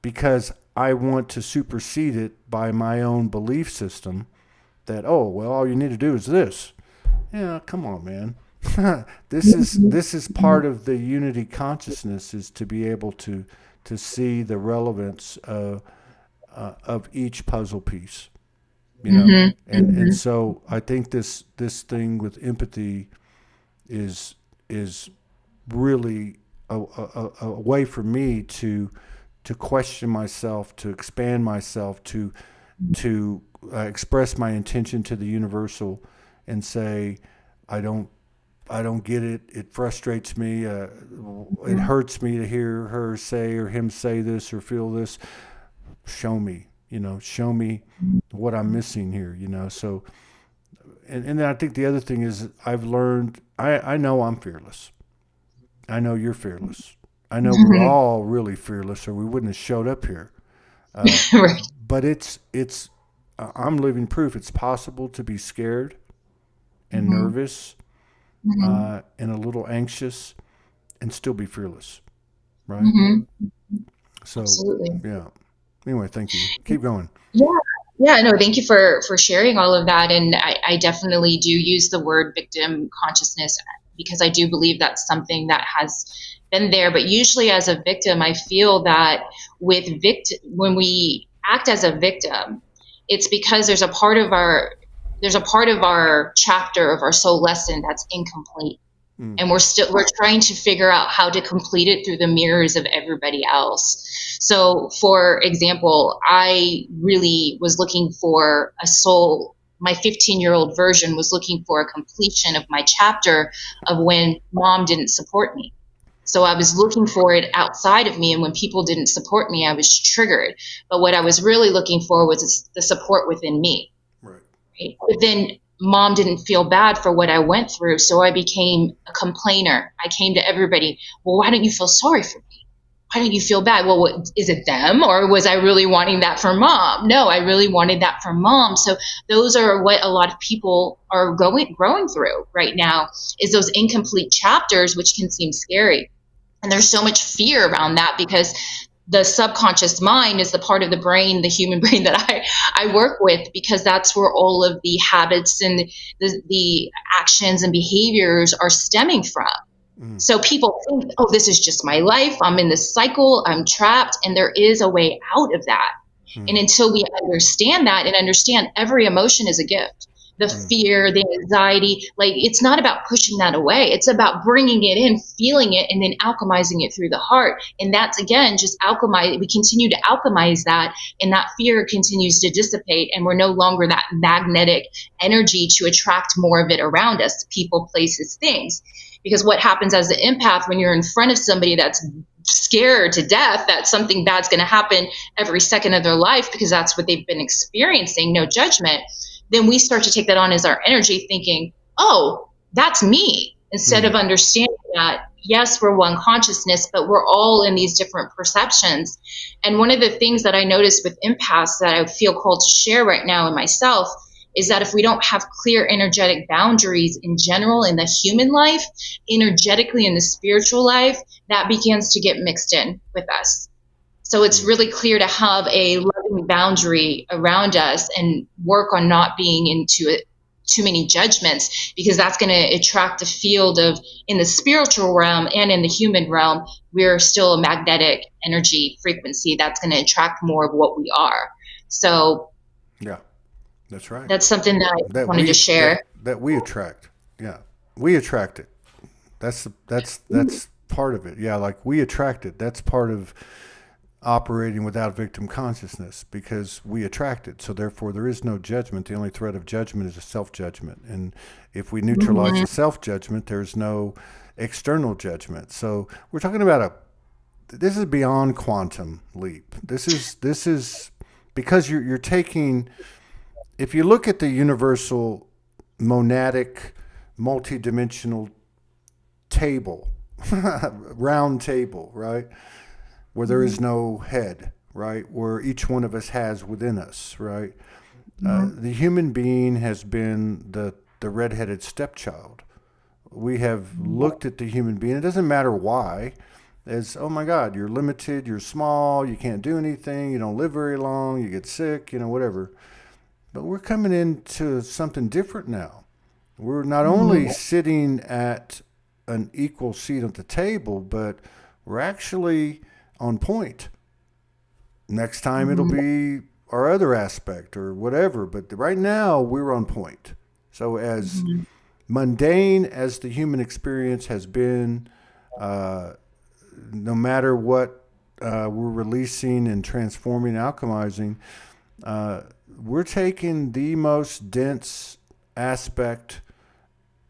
because I want to supersede it by my own belief system that, oh, well, all you need to do is this. Yeah, come on, man. This is part of the unity consciousness, is to be able to see the relevance of each puzzle piece, and so I think this thing with empathy is really a way for me to question myself, to expand myself, to express my intention to the universal, and say, I don't get it. It frustrates me. It hurts me to hear her say or him say this or feel this. Show me, show me what I'm missing here, So, and then I think the other thing is I've learned, I know I'm fearless. I know you're fearless. I know we're all really fearless, or we wouldn't have showed up here. Right. But I'm living proof it's possible to be scared and nervous and a little anxious and still be fearless, right? So, Absolutely. yeah. Anyway, thank you. Keep going. Yeah. Yeah, no, thank you for sharing all of that. And I definitely do use the word victim consciousness because I do believe that's something that has been there. But usually as a victim, I feel that when we act as a victim, it's because there's a part of our chapter of our soul lesson that's incomplete. And we're trying to figure out how to complete it through the mirrors of everybody else. So, for example, I really was looking for my 15-year-old version was looking for a completion of my chapter of when mom didn't support me. So I was looking for it outside of me, and when people didn't support me, I was triggered. But what I was really looking for was the support within me. Right. But then mom didn't feel bad for what I went through, so I became a complainer. I came to everybody, well, why don't you feel sorry for me? Why don't you feel bad? Well, is it them, or was I really wanting that for mom? No, I really wanted that for mom. So those are what a lot of people are growing through right now, is those incomplete chapters, which can seem scary. And there's so much fear around that because the subconscious mind is the part of the brain, the human brain that I work with, because that's where all of the habits and the actions and behaviors are stemming from. So people think, oh, this is just my life. I'm in this cycle. I'm trapped. And there is a way out of that. And until we understand that and understand every emotion is a gift, the fear, the anxiety, like it's not about pushing that away. It's about bringing it in, feeling it, and then alchemizing it through the heart. And that's, again, just alchemize. We continue to alchemize that, and that fear continues to dissipate. And we're no longer that magnetic energy to attract more of it around us, people, places, things. Because what happens as an empath when you're in front of somebody that's scared to death that something bad's going to happen every second of their life because that's what they've been experiencing, no judgment, then we start to take that on as our energy, thinking, oh, that's me, instead of understanding that, yes, we're one consciousness, but we're all in these different perceptions. And one of the things that I noticed with empaths that I feel called to share right now in myself is that if we don't have clear energetic boundaries in general in the human life, energetically in the spiritual life, that begins to get mixed in with us. So it's really clear to have a loving boundary around us and work on not being into it too many judgments, because that's going to attract a field of, in the spiritual realm and in the human realm, we're still a magnetic energy frequency that's going to attract more of what we are. So yeah. That's right. That's something that I wanted to share. That we attract. Yeah. We attract it. That's part of it. Yeah, like we attract it. That's part of operating without victim consciousness, because we attract it. So therefore there is no judgment. The only threat of judgment is a self-judgment. And if we neutralize the self-judgment, there's no external judgment. So we're talking about this is beyond quantum leap. This is because you're taking, if you look at the universal monadic multidimensional table, round table, right? Where there is no head, right? Where each one of us has within us, right? The human being has been the redheaded stepchild. We have looked at the human being. It doesn't matter why. as, oh my God, you're limited, you're small, you can't do anything, you don't live very long, you get sick, whatever. But we're coming into something different now. We're not only sitting at an equal seat at the table, but we're actually on point. Next time it'll be our other aspect or whatever, but right now we're on point. So, as mundane as the human experience has been, no matter what we're releasing and transforming, alchemizing, we're taking the most dense aspect,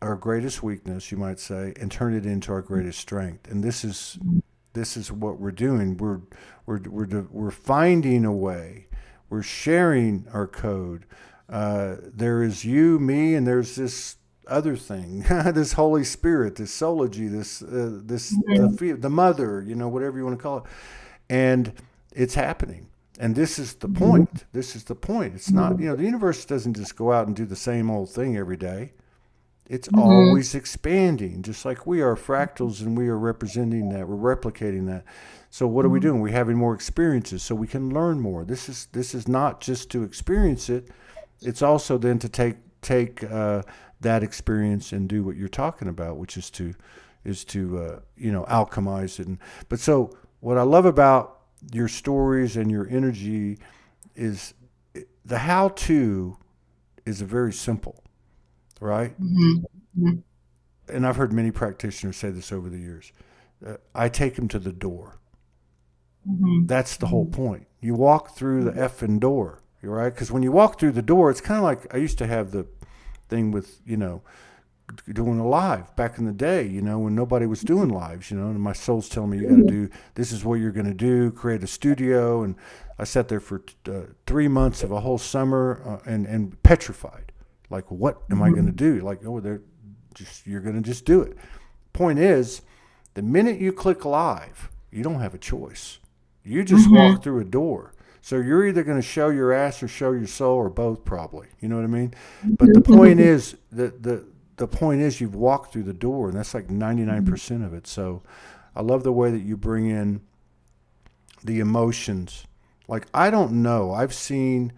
our greatest weakness, you might say, and turn it into our greatest strength. And this is what we're doing. We're finding a way. We're sharing our code. There is you, me, and there's this other thing, this Holy Spirit, this Soulogy, the mother, whatever you want to call it, and it's happening. And this is the point. This is the point. It's not, the universe doesn't just go out and do the same old thing every day. It's always expanding, just like we are fractals, and we are representing that. We're replicating that. So what are we doing? We're having more experiences so we can learn more. This is not just to experience it. It's also then to take that experience and do what you're talking about, which is to alchemize it. But so what I love about your stories and your energy is the how-to is very simple, right? And I've heard many practitioners say this over the years. I take them to the door. That's the whole point. You walk through the effing door, right? Because when you walk through the door, it's kind of like I used to have the thing with, doing a live back in the day, when nobody was doing lives, and my soul's telling me, you got to do, this is what you're going to do, create a studio. And I sat there for 3 months of a whole summer and petrified. Like, what am I going to do? Like, you're going to just do it. Point is, the minute you click live, you don't have a choice. You just walk through a door. So you're either going to show your ass or show your soul, or both, probably. You know what I mean? But the point is that the point is you've walked through the door, and that's like 99% of it. So I love the way that you bring in the emotions. Like, I don't know. I've seen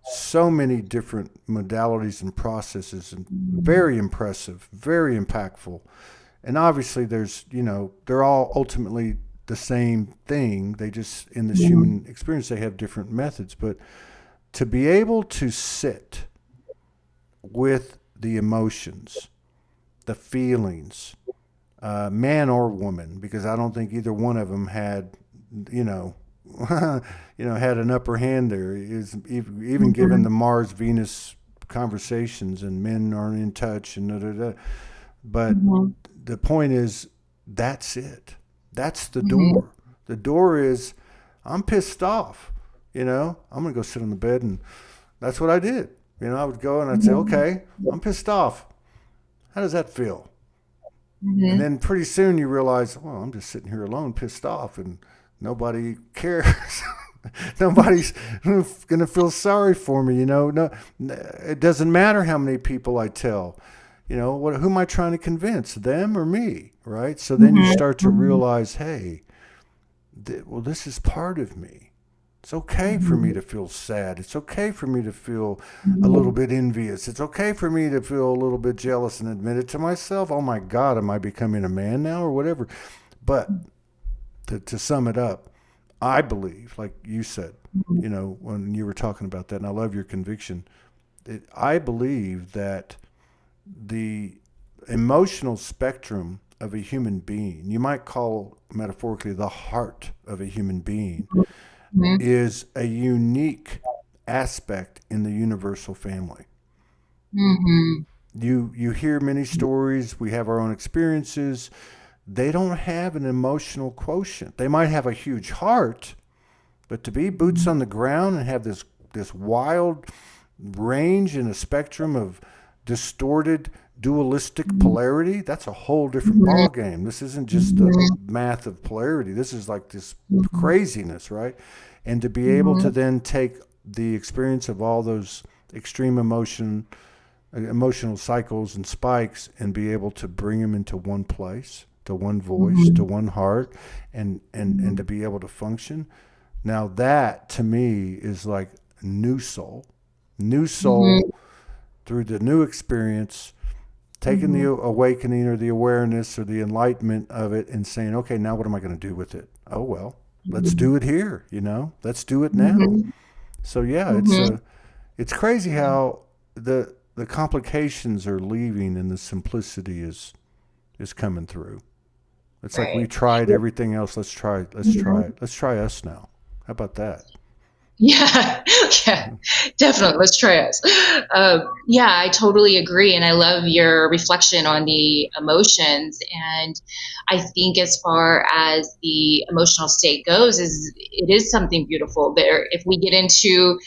so many different modalities and processes, and very impressive, very impactful. And obviously there's, they're all ultimately the same thing. They just, in this human experience, they have different methods. But to be able to sit with the emotions, the feelings, man or woman, because I don't think either one of them had, had an upper hand there. Is even given the Mars Venus conversations, and men aren't in touch, and but the point is, that's it. That's the door. The door is, I'm pissed off. I'm gonna go sit on the bed, and that's what I did. I would go and I'd say, okay, I'm pissed off. How does that feel? And then pretty soon you realize, well, I'm just sitting here alone, pissed off, and nobody cares. Nobody's going to feel sorry for me. No, it doesn't matter how many people I tell. Who am I trying to convince, them or me, right? So then you start to realize, hey, this is part of me. It's okay for me to feel sad. It's okay for me to feel a little bit envious. It's okay for me to feel a little bit jealous and admit it to myself. Oh my God, am I becoming a man now, or whatever? But to sum it up, I believe, like you said, when you were talking about that, and I love your conviction, I believe that the emotional spectrum of a human being, you might call metaphorically the heart of a human being, is a unique aspect in the universal family. You hear many stories. We have our own experiences. They don't have an emotional quotient. They might have a huge heart, but to be boots on the ground and have this wild range and a spectrum of distorted dualistic polarity, that's a whole different ball game. This isn't just the math of polarity. This is like this craziness, right? And to be able to then take the experience of all those extreme emotional cycles and spikes and be able to bring them into one place, to one voice, to one heart, and to be able to function. Now that to me is like new soul, through the new experience, taking the awakening or the awareness or the enlightenment of it and saying, okay, now what am I going to do with it? Oh, well, let's do it here, let's do it now. So yeah, it's crazy how the complications are leaving and the simplicity is coming through. It's like we tried everything else. Let's try it. Let's try us now. How about that? Yeah, yeah, definitely. Let's try us. Yeah, I totally agree. And I love your reflection on the emotions. And I think as far as the emotional state goes, it is something beautiful there. If we get into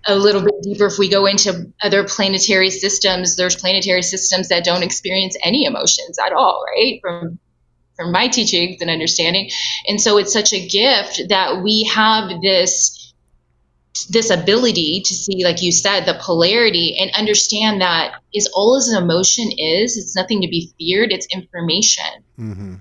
a little bit deeper, if we go into other planetary systems, there's planetary systems that don't experience any emotions at all, right? From my teachings and understanding. And so it's such a gift that we have this ability to see, like you said, the polarity and understand that is all as an emotion is. It's nothing to be feared. It's information.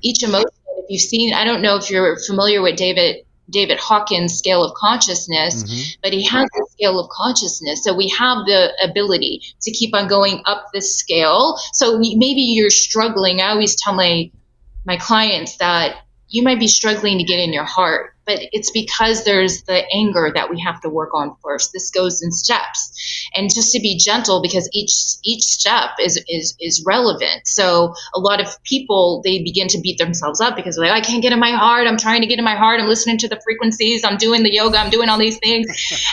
Each emotion, if you've seen, I don't know if you're familiar with David Hawkins' scale of consciousness, but he has a scale of consciousness. So we have the ability to keep on going up this scale. So maybe you're struggling. I always tell my clients that you might be struggling to get in your heart, but it's because there's the anger that we have to work on first. This goes in steps, and just to be gentle, because each step is relevant. So a lot of people, they begin to beat themselves up because they're like, I can't get in my heart. I'm trying to get in my heart. I'm listening to the frequencies. I'm doing the yoga. I'm doing all these things,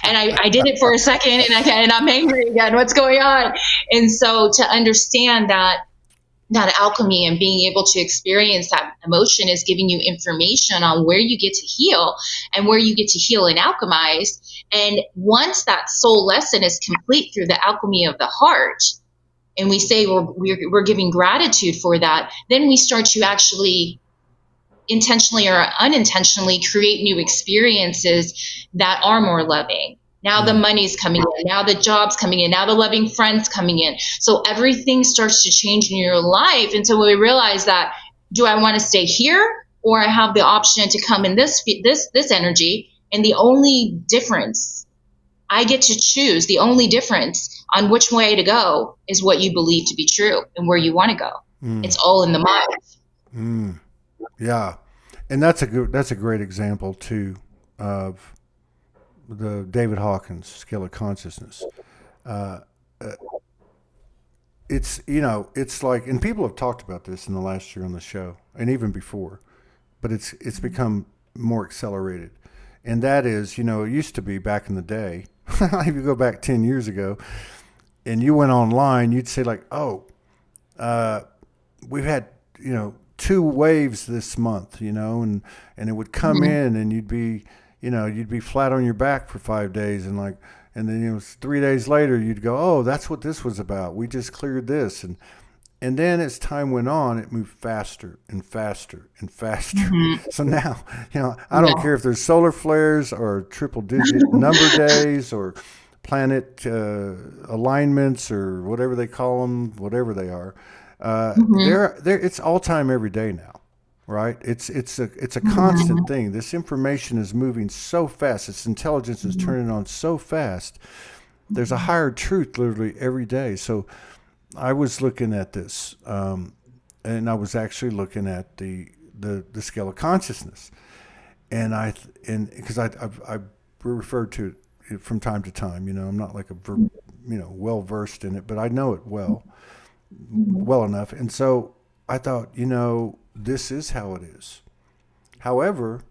and I did it for a second, and I'm angry again. What's going on? And so to understand that alchemy and being able to experience that emotion is giving you information on where you get to heal and where you get to heal and alchemize. And once that soul lesson is complete through the alchemy of the heart, and we say we're giving gratitude for that, then we start to actually intentionally or unintentionally create new experiences that are more loving. Now the money's coming in. Now the job's coming in. Now the loving friends coming in. So everything starts to change in your life. And so when we realize that, do I want to stay here, or I have the option to come in this energy? And the only difference, I get to choose. The only difference on which way to go is what you believe to be true and where you want to go. It's all in the mind. Yeah, and that's a great example too of the David Hawkins scale of consciousness. It's like, and people have talked about this in the last year on the show and even before, but it's become more accelerated. And that is, it used to be back in the day, if you go back 10 years ago and you went online, you'd say like, we've had, 2 waves this month, and it would come in and you'd be flat on your back for 5 days, and then 3 days later you'd go, oh, that's what this was about. We just cleared this, and then as time went on, it moved faster and faster and faster. So now, I don't care if there's solar flares or triple digit number days or planet alignments or whatever they call them, whatever they are. It's all time every day now. Right? It's a constant thing. This information is moving so fast. This intelligence is turning on so fast. There's a higher truth literally every day. So I was looking at this, and I was actually looking at the scale of consciousness, and because I referred to it from time to time. I'm not like well versed in it, but I know it well enough, and so I thought, this is how it is. However,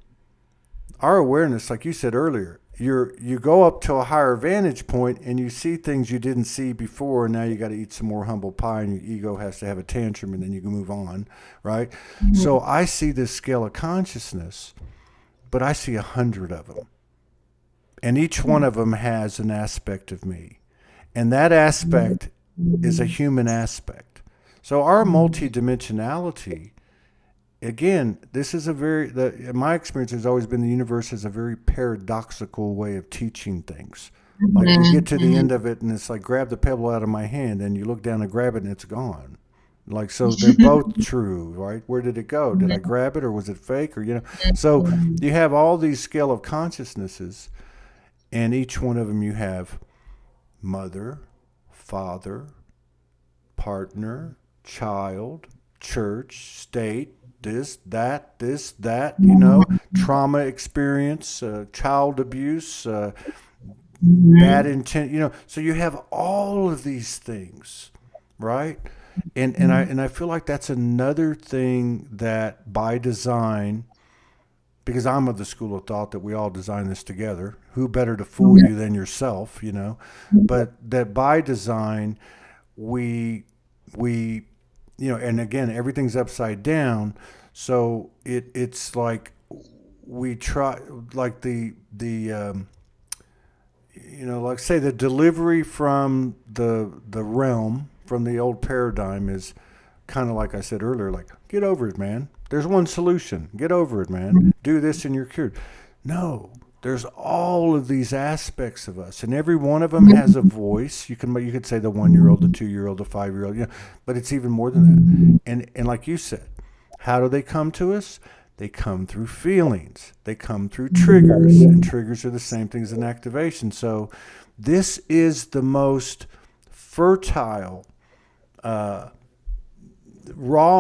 our awareness, like you said earlier, you go up to a higher vantage point and you see things you didn't see before, and now you got to eat some more humble pie, and your ego has to have a tantrum, and then you can move on, right? So I see this scale of consciousness, but I see 100 of them, and each one of them has an aspect of me, and that aspect is a human aspect. So our multidimensionality, again, this is in my experience, has always been the universe has a very paradoxical way of teaching things. Like you get to the end of it and it's like, grab the pebble out of my hand, and you look down and grab it and it's gone. Like, so they're both true, right? Where did it go? Did I grab it, or was it fake, or, so you have all these scale of consciousnesses, and each one of them you have mother, father, partner, child, church, state, this, that, trauma experience, child abuse, bad intent, so you have all of these things, right? And I feel like that's another thing that by design, because I'm of the school of thought that we all design this together. Who better to fool you than yourself, But that by design, we and again, everything's upside down. So it's like we try, like like say the delivery from the realm, from the old paradigm, is kind of like I said earlier, like, get over it, man. There's one solution. Get over it, man. Do this and you're cured. No, there's all of these aspects of us, and every one of them has a voice. You could say the 1-year-old, the 2-year-old, the 5-year-old, but it's even more than that. And like you said, how do they come to us? They come through feelings. They come through triggers, and triggers are the same thing as an activation. So this is the most fertile raw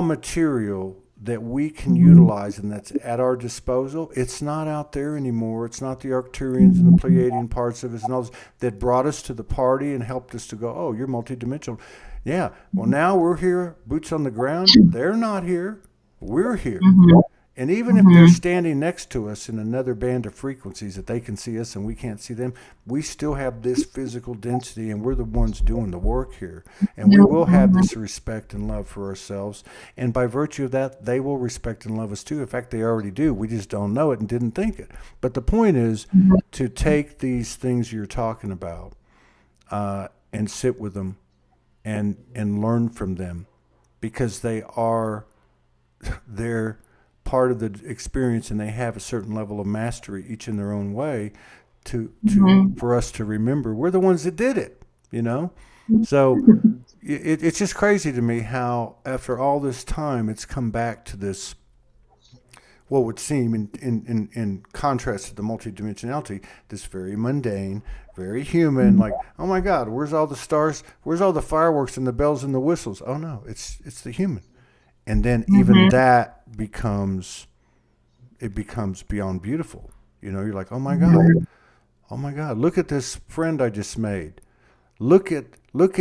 material that we can utilize, and that's at our disposal. It's not out there anymore. It's not the Arcturians and the Pleiadian parts of us and all this that brought us to the party and helped us to go, oh, you're multidimensional. Yeah, well, now we're here, boots on the ground. They're not here. We're here. And even if they're standing next to us in another band of frequencies that they can see us and we can't see them, we still have this physical density, and we're the ones doing the work here. And we will have this respect and love for ourselves. And by virtue of that, they will respect and love us too. In fact, they already do. We just don't know it and didn't think it. But the point is to take these things you're talking about and sit with them and learn from them, because they're part of the experience, and they have a certain level of mastery, each in their own way, for us to remember we're the ones that did it, So it's just crazy to me how after all this time it's come back to this, what would seem in contrast to the multidimensionality, this very mundane, very human, like, oh my God, where's all the stars, where's all the fireworks and the bells and the whistles? Oh no, it's the human. And then even that becomes beyond beautiful. You're like, oh my God, look at this friend I just made. I can look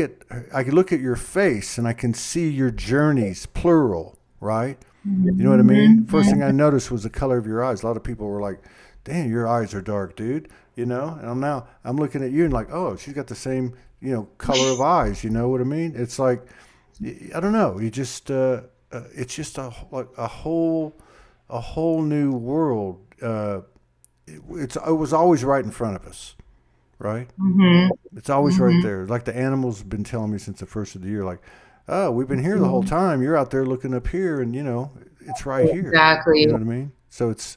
at your face and I can see your journeys, plural, right? You know what I mean? First thing I noticed was the color of your eyes. A lot of people were like, damn, your eyes are dark, dude. And I'm looking at you and like, oh, she's got the same, color of eyes. You know what I mean? It's like, I don't know. You just, it's just a whole new world. It was always right in front of us, right? It's always right there. Like the animals have been telling me since the first of the year, like, oh, we've been here the whole time. You're out there looking up here, and it's right here. Exactly. You know what I mean? So it's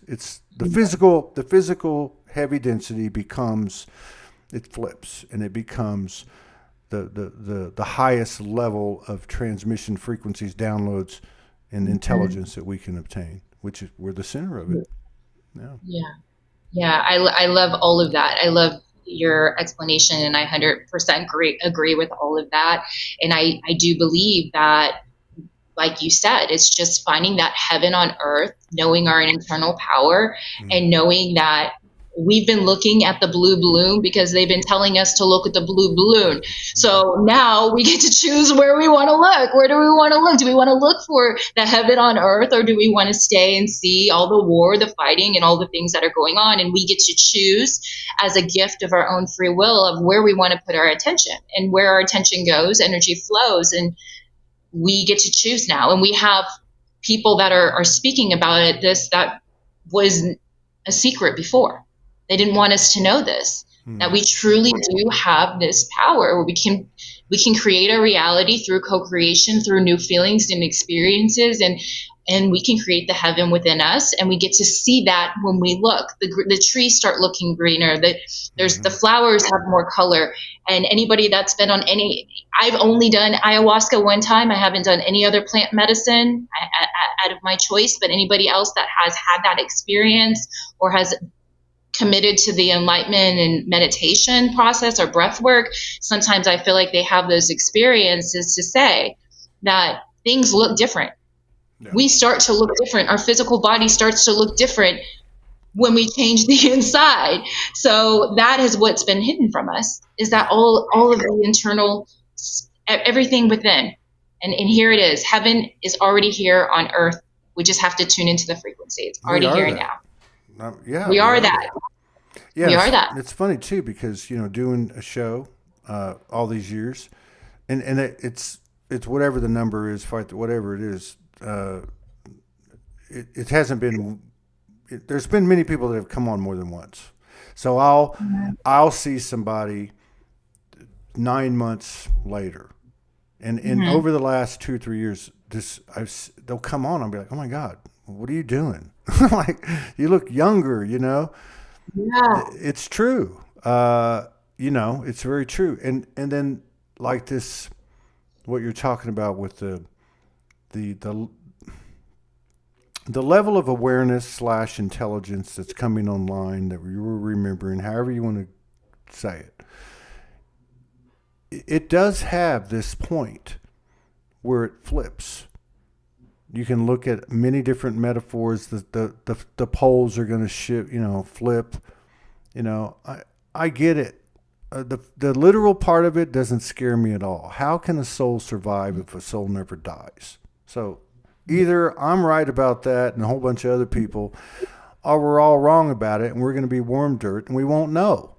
the physical heavy density it flips, and it becomes the highest level of transmission frequencies, downloads, and intelligence that we can obtain, which is, we're the center of it. Yeah. I love all of that. I love your explanation, and I 100% agree with all of that. And I do believe that, like you said, it's just finding that heaven on earth, knowing our internal power, and knowing that we've been looking at the blue balloon because they've been telling us to look at the blue balloon. So now we get to choose where we want to look. Where do we want to look? Do we want to look for the heaven on earth, or do we want to stay and see all the war, the fighting, and all the things that are going on? And we get to choose as a gift of our own free will of where we want to put our attention. And where our attention goes, energy flows, and we get to choose now. And we have people that are speaking about it, that was a secret before. They didn't want us to know this, that we truly do have this power where we can create a reality through co-creation, through new feelings and experiences. And and we can create the heaven within us, and we get to see that when we look. The trees start looking greener, the flowers have more color. And anybody that's been on I've only done ayahuasca one time. I haven't done any other plant medicine out of my choice, but anybody else that has had that experience or has committed to the enlightenment and meditation process or breath work, sometimes I feel like they have those experiences to say that things look different. Yeah. We start to look different. Our physical body starts to look different when we change the inside. So that is what's been hidden from us, is that all of the internal, everything within. And here it is. Heaven is already here on earth. We just have to tune into the frequency. It's already here now. We are that. Yeah, we are that. It's funny too, because, doing a show all these years, and it's whatever the number is, whatever it is, it hasn't been. There's been many people that have come on more than once, so I'll see somebody 9 months later, and over the last 2 or 3 years, they'll come on. I'll be like, oh my God, what are you doing? Like, you look younger, Yeah, it's true. It's very true. And then like this, what you're talking about with the level of awareness / intelligence that's coming online that you were remembering, however you want to say it, it does have this point where it flips. You can look at many different metaphors. The poles are going to shift, flip. I get it. The literal part of it doesn't scare me at all. How can a soul survive if a soul never dies? So either I'm right about that and a whole bunch of other people, or we're all wrong about it and we're going to be worm dirt and we won't know.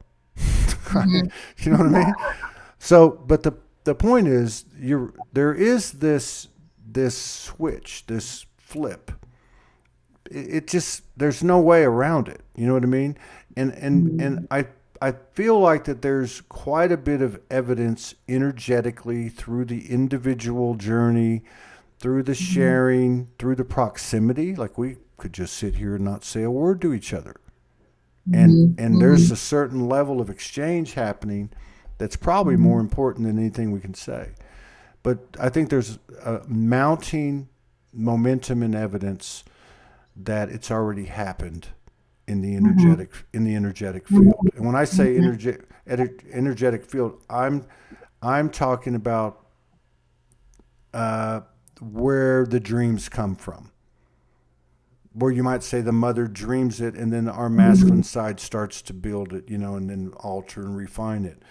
You know what I mean? So, but the point is, there is this switch, this flip. It just, there's no way around it. You know what I mean? And I feel like that there's quite a bit of evidence energetically through the individual journey, through the sharing, through the proximity. Like, we could just sit here and not say a word to each other. And there's a certain level of exchange happening that's probably more important than anything we can say. But I think there's a mounting momentum and evidence that it's already happened in the energetic field. And when I say energetic field, I'm talking about where the dreams come from. Where you might say the mother dreams it, and then our masculine side starts to build it, and then alter and refine it.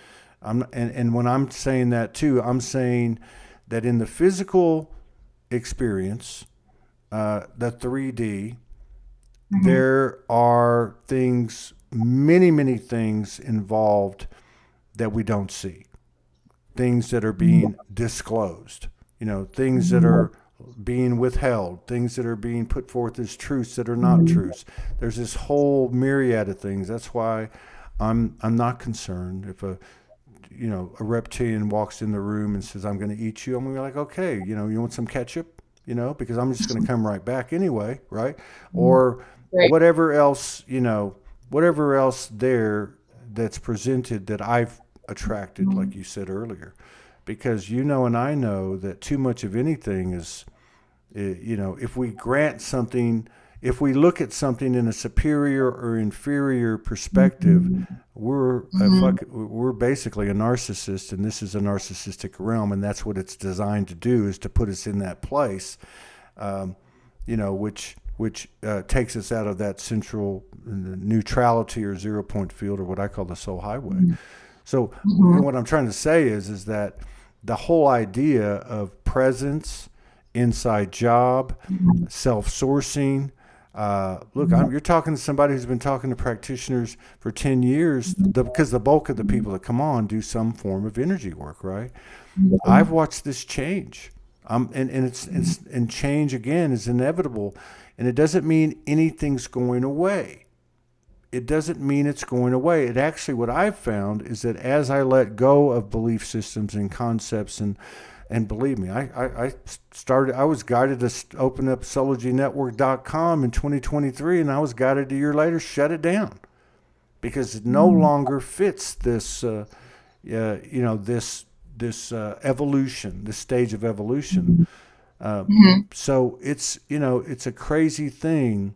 And when I'm saying that too, I'm saying that in the physical experience, the 3D, there are things, many things involved that we don't see. Things that are being disclosed, things that are being withheld, things that are being put forth as truths that are not truths. There's this whole myriad of things. That's why I'm not concerned if a reptilian walks in the room and says, I'm going to eat you. I'm going to be like, okay, you want some ketchup, because I'm just going to come right back anyway. Right. Or whatever else, whatever else there that's presented that I've attracted, like you said earlier, because and I know that too much of anything is, if we grant something, if we look at something in a superior or inferior perspective, we're basically a narcissist, and this is a narcissistic realm, and that's what it's designed to do, is to put us in that place, which takes us out of that central neutrality or 0 point field, or what I call the soul highway. So what I'm trying to say is that the whole idea of presence, inside job, self-sourcing. You're talking to somebody who's been talking to practitioners for 10 years, because the bulk of the people that come on do some form of energy work, right? I've watched this change. And change, again, is inevitable. And it doesn't mean anything's going away. It doesn't mean it's going away. It actually, what I've found is that as I let go of belief systems and concepts and And believe me, I was guided to open up SoulogyNetwork.com in 2023, and I was guided a year later, shut it down because it no longer fits this, this evolution, this stage of evolution. So it's a crazy thing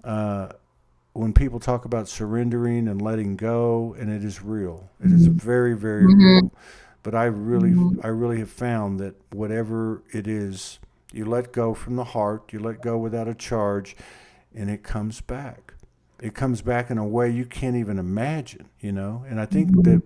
when people talk about surrendering and letting go, and it is real. It is very, very real. But I really have found that whatever it is, you let go from the heart, you let go without a charge, and it comes back. It comes back in a way you can't even imagine, And I think that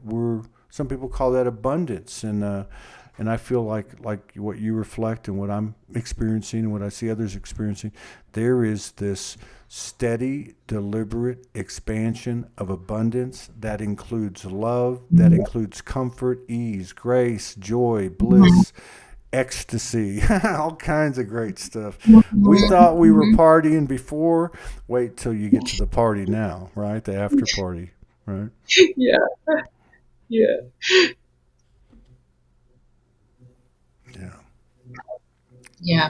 some people call that abundance, and I feel like what you reflect and what I'm experiencing and what I see others experiencing, there is this steady, deliberate expansion of abundance that includes love, that includes comfort, ease, grace, joy, bliss, ecstasy, all kinds of great stuff. We thought we were partying before. Wait till you get to the party now, right? The after party, right? Yeah. Yeah. Yeah. Yeah.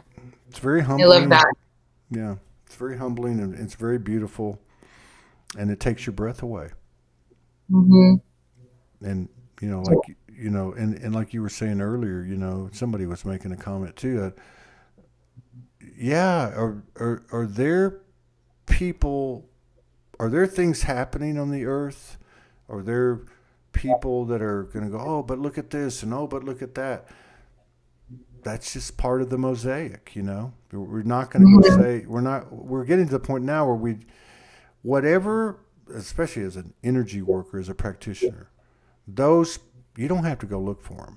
It's very I humbling. love that. Yeah. It's very humbling and it's very beautiful, and it takes your breath away. And and like you were saying earlier, somebody was making a comment too. Are there people? Are there things happening on the earth? Are there people that are going to go, oh, but look at this, and oh, but look at that? That's just part of the mosaic, We're not going to go say we're getting to the point now where whatever, especially as an energy worker, as a practitioner, those, you don't have to go look for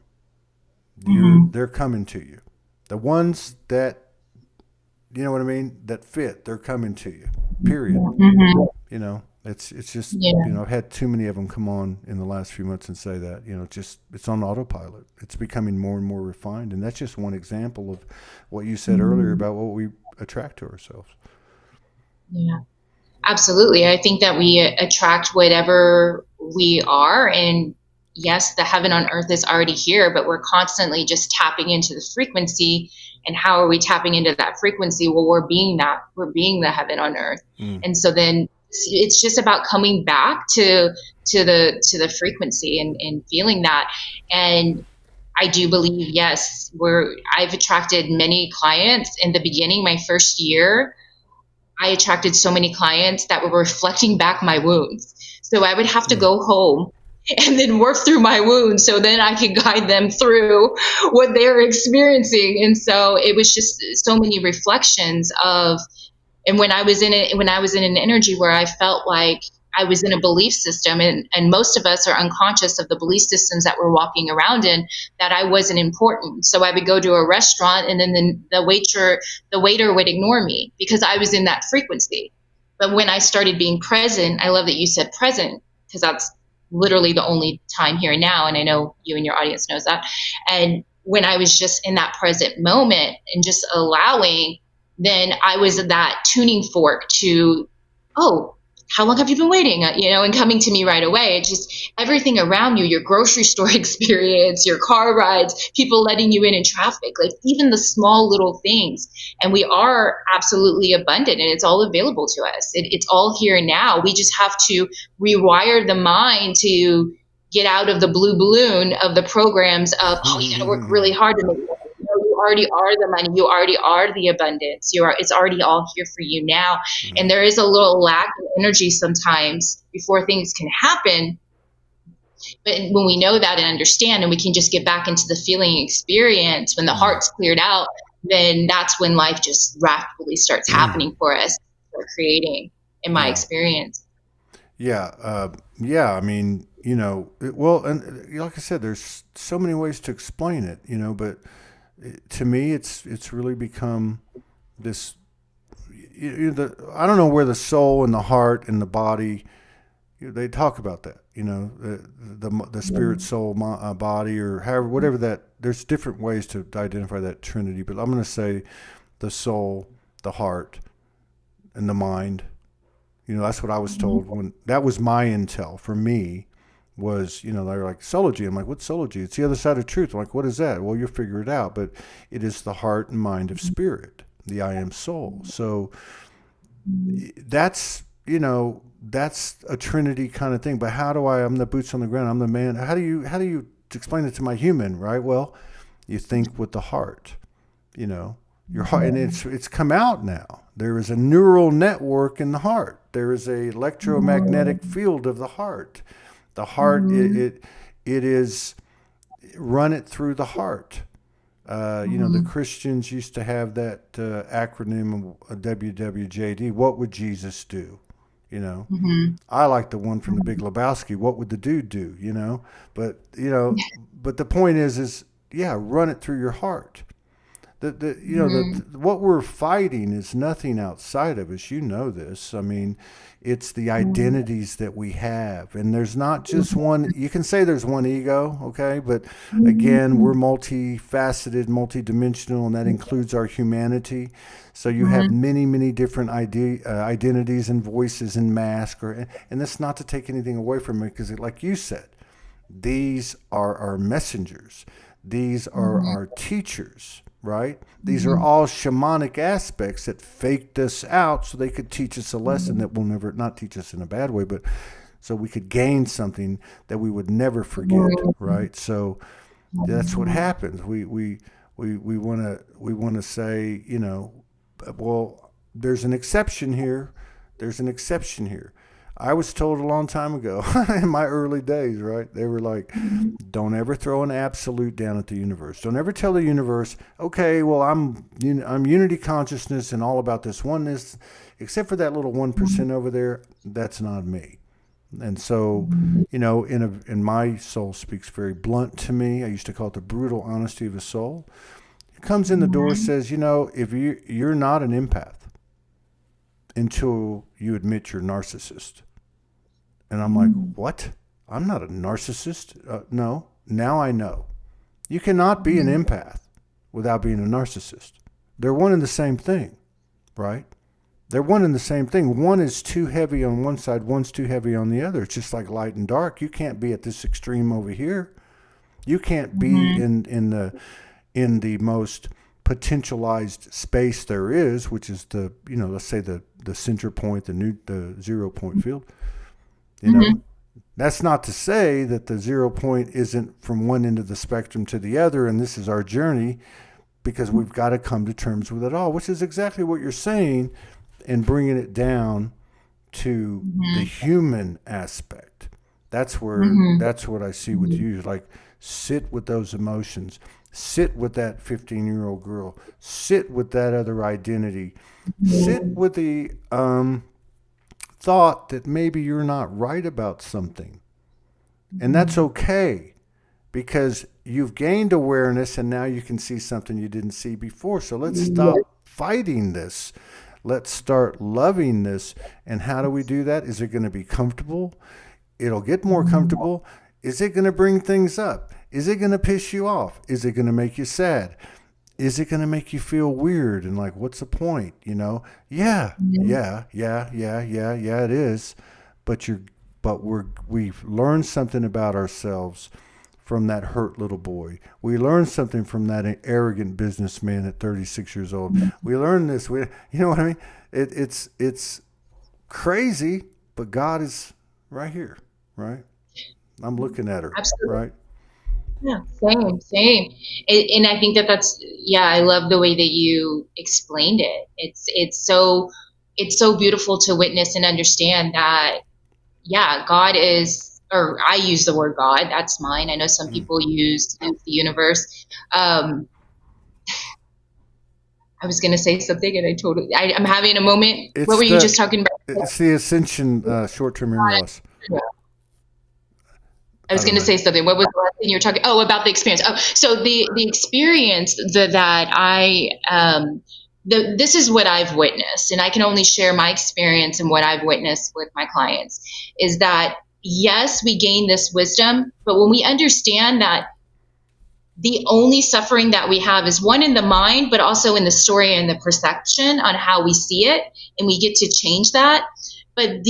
them. They're coming to you. The ones that, that fit, they're coming to you, period. It's just, I've had too many of them come on in the last few months and say that, it's on autopilot. It's becoming more and more refined. And that's just one example of what you said earlier about what we attract to ourselves. Yeah, absolutely. I think that we attract whatever we are. And yes, the heaven on earth is already here, but we're constantly just tapping into the frequency. And how are we tapping into that frequency? Well, we're being the heaven on earth. And so then it's just about coming back to the frequency and feeling that. And I do believe, yes, I've attracted many clients in the beginning. My first year, I attracted so many clients that were reflecting back my wounds. So I would have to go home and then work through my wounds so then I could guide them through what they're experiencing. And so it was just so many reflections of, and when I was in an energy where I felt like I was in a belief system, and most of us are unconscious of the belief systems that we're walking around in, that I wasn't important. So I would go to a restaurant and then the waiter would ignore me because I was in that frequency. But when I started being present, I love that you said present, because that's literally the only time here and now. And I know you and your audience knows that. And when I was just in that present moment and just allowing, then I was that tuning fork to, oh, how long have you been waiting? And coming to me right away. It's just everything around you, your grocery store experience, your car rides, people letting you in traffic, like even the small little things. And we are absolutely abundant and it's all available to us. It's all here now. We just have to rewire the mind to get out of the blue balloon of the programs of, oh, you got to work really hard to make it. You already are the money. You already are the abundance. It's already all here for you now. And there is a little lack of energy sometimes before things can happen. But when we know that and understand, and we can just get back into the feeling experience, when the heart's cleared out, then that's when life just rapidly starts happening for us, start creating, in my experience. Yeah. I mean, and like I said, there's so many ways to explain it, but to me, it's really become this. I don't know where the soul and the heart and the body. They talk about that, the spirit, soul, body, or however, whatever that. There's different ways to identify that trinity, but I'm going to say the soul, the heart, and the mind. That's what I was told when that was my intel for me. was, they're like, Soulogy. I'm like, what's Soulogy? It's the other side of truth. I'm like, what is that? Well, you'll figure it out. But it is the heart and mind of spirit, the I am soul. So that's, that's a Trinity kind of thing. But I'm the boots on the ground. I'm the man. How do you explain it to my human, right? Well, you think with the heart, your heart, and it's come out now. There is a neural network in the heart. There is a electromagnetic field of the heart. The heart, it is, run it through the heart. The Christians used to have that acronym WWJD. What would Jesus do? I like the one from the Big Lebowski. What would the dude do? But but the point is run it through your heart. What we're fighting is nothing outside of us. This. I mean, it's the identities that we have, and there's not just one. You can say there's one ego, okay, but again, we're multifaceted, multidimensional, and that includes our humanity. So you have many, many different identities and voices and masks, and that's not to take anything away from it, because, like you said, these are our messengers. These are our teachers. Right? These are all shamanic aspects that faked us out so they could teach us a lesson that will never, not teach us in a bad way, but so we could gain something that we would never forget. Right? So that's what happens. We want to say, well, there's an exception here. There's an exception here. I was told a long time ago in my early days, right? They were like, don't ever throw an absolute down at the universe. Don't ever tell the universe, okay, well, I'm unity consciousness and all about this oneness, except for that little 1% over there. That's not me. And so, in my soul speaks very blunt to me. I used to call it the brutal honesty of the soul. It comes in the door, says, if you're not an empath until you admit you're a narcissist. And I'm like, what? I'm not a narcissist. No, now I know. You cannot be an empath without being a narcissist. They're one and the same thing, right? They're one and the same thing. One is too heavy on one side, one's too heavy on the other. It's just like light and dark. You can't be at this extreme over here. You can't be in the most potentialized space there is, which is the, let's say the center point, the 0 point field. That's not to say that the 0 point isn't from one end of the spectrum to the other, and this is our journey, because we've got to come to terms with it all, which is exactly what you're saying, and bringing it down to the human aspect. That's where that's what I see with you. Like, sit with those emotions. Sit with that 15-year-old girl. Sit with that other identity. Sit with the thought that maybe you're not right about something. And that's okay, because you've gained awareness and now you can see something you didn't see before. So let's stop fighting this. Let's start loving this. And how do we do that? Is it going to be comfortable? It'll get more comfortable. Is it going to bring things up? Is it going to piss you off? Is it going to make you sad? Is it going to make you feel weird and like, what's the point? Yeah, it is. But we've learned something about ourselves from that hurt little boy. We learned something from that arrogant businessman at 36 years old. We learned this. You know what I mean? It's crazy, but God is right here, right? I'm looking at her, Absolutely. right? Yeah, same. And I think that's, I love the way that you explained it. It's so beautiful to witness and understand that, God is, or I use the word God, that's mine. I know some people use the universe. I was going to say something and I'm having a moment. What were you just talking about? It's the ascension, short-term memory loss. I was going to say something. What was the last thing you were talking? Oh, about the experience. Oh, so the experience that I, this is what I've witnessed, and I can only share my experience and what I've witnessed with my clients, is that yes, we gain this wisdom, but when we understand that the only suffering that we have is one in the mind, but also in the story and the perception on how we see it, and we get to change that. But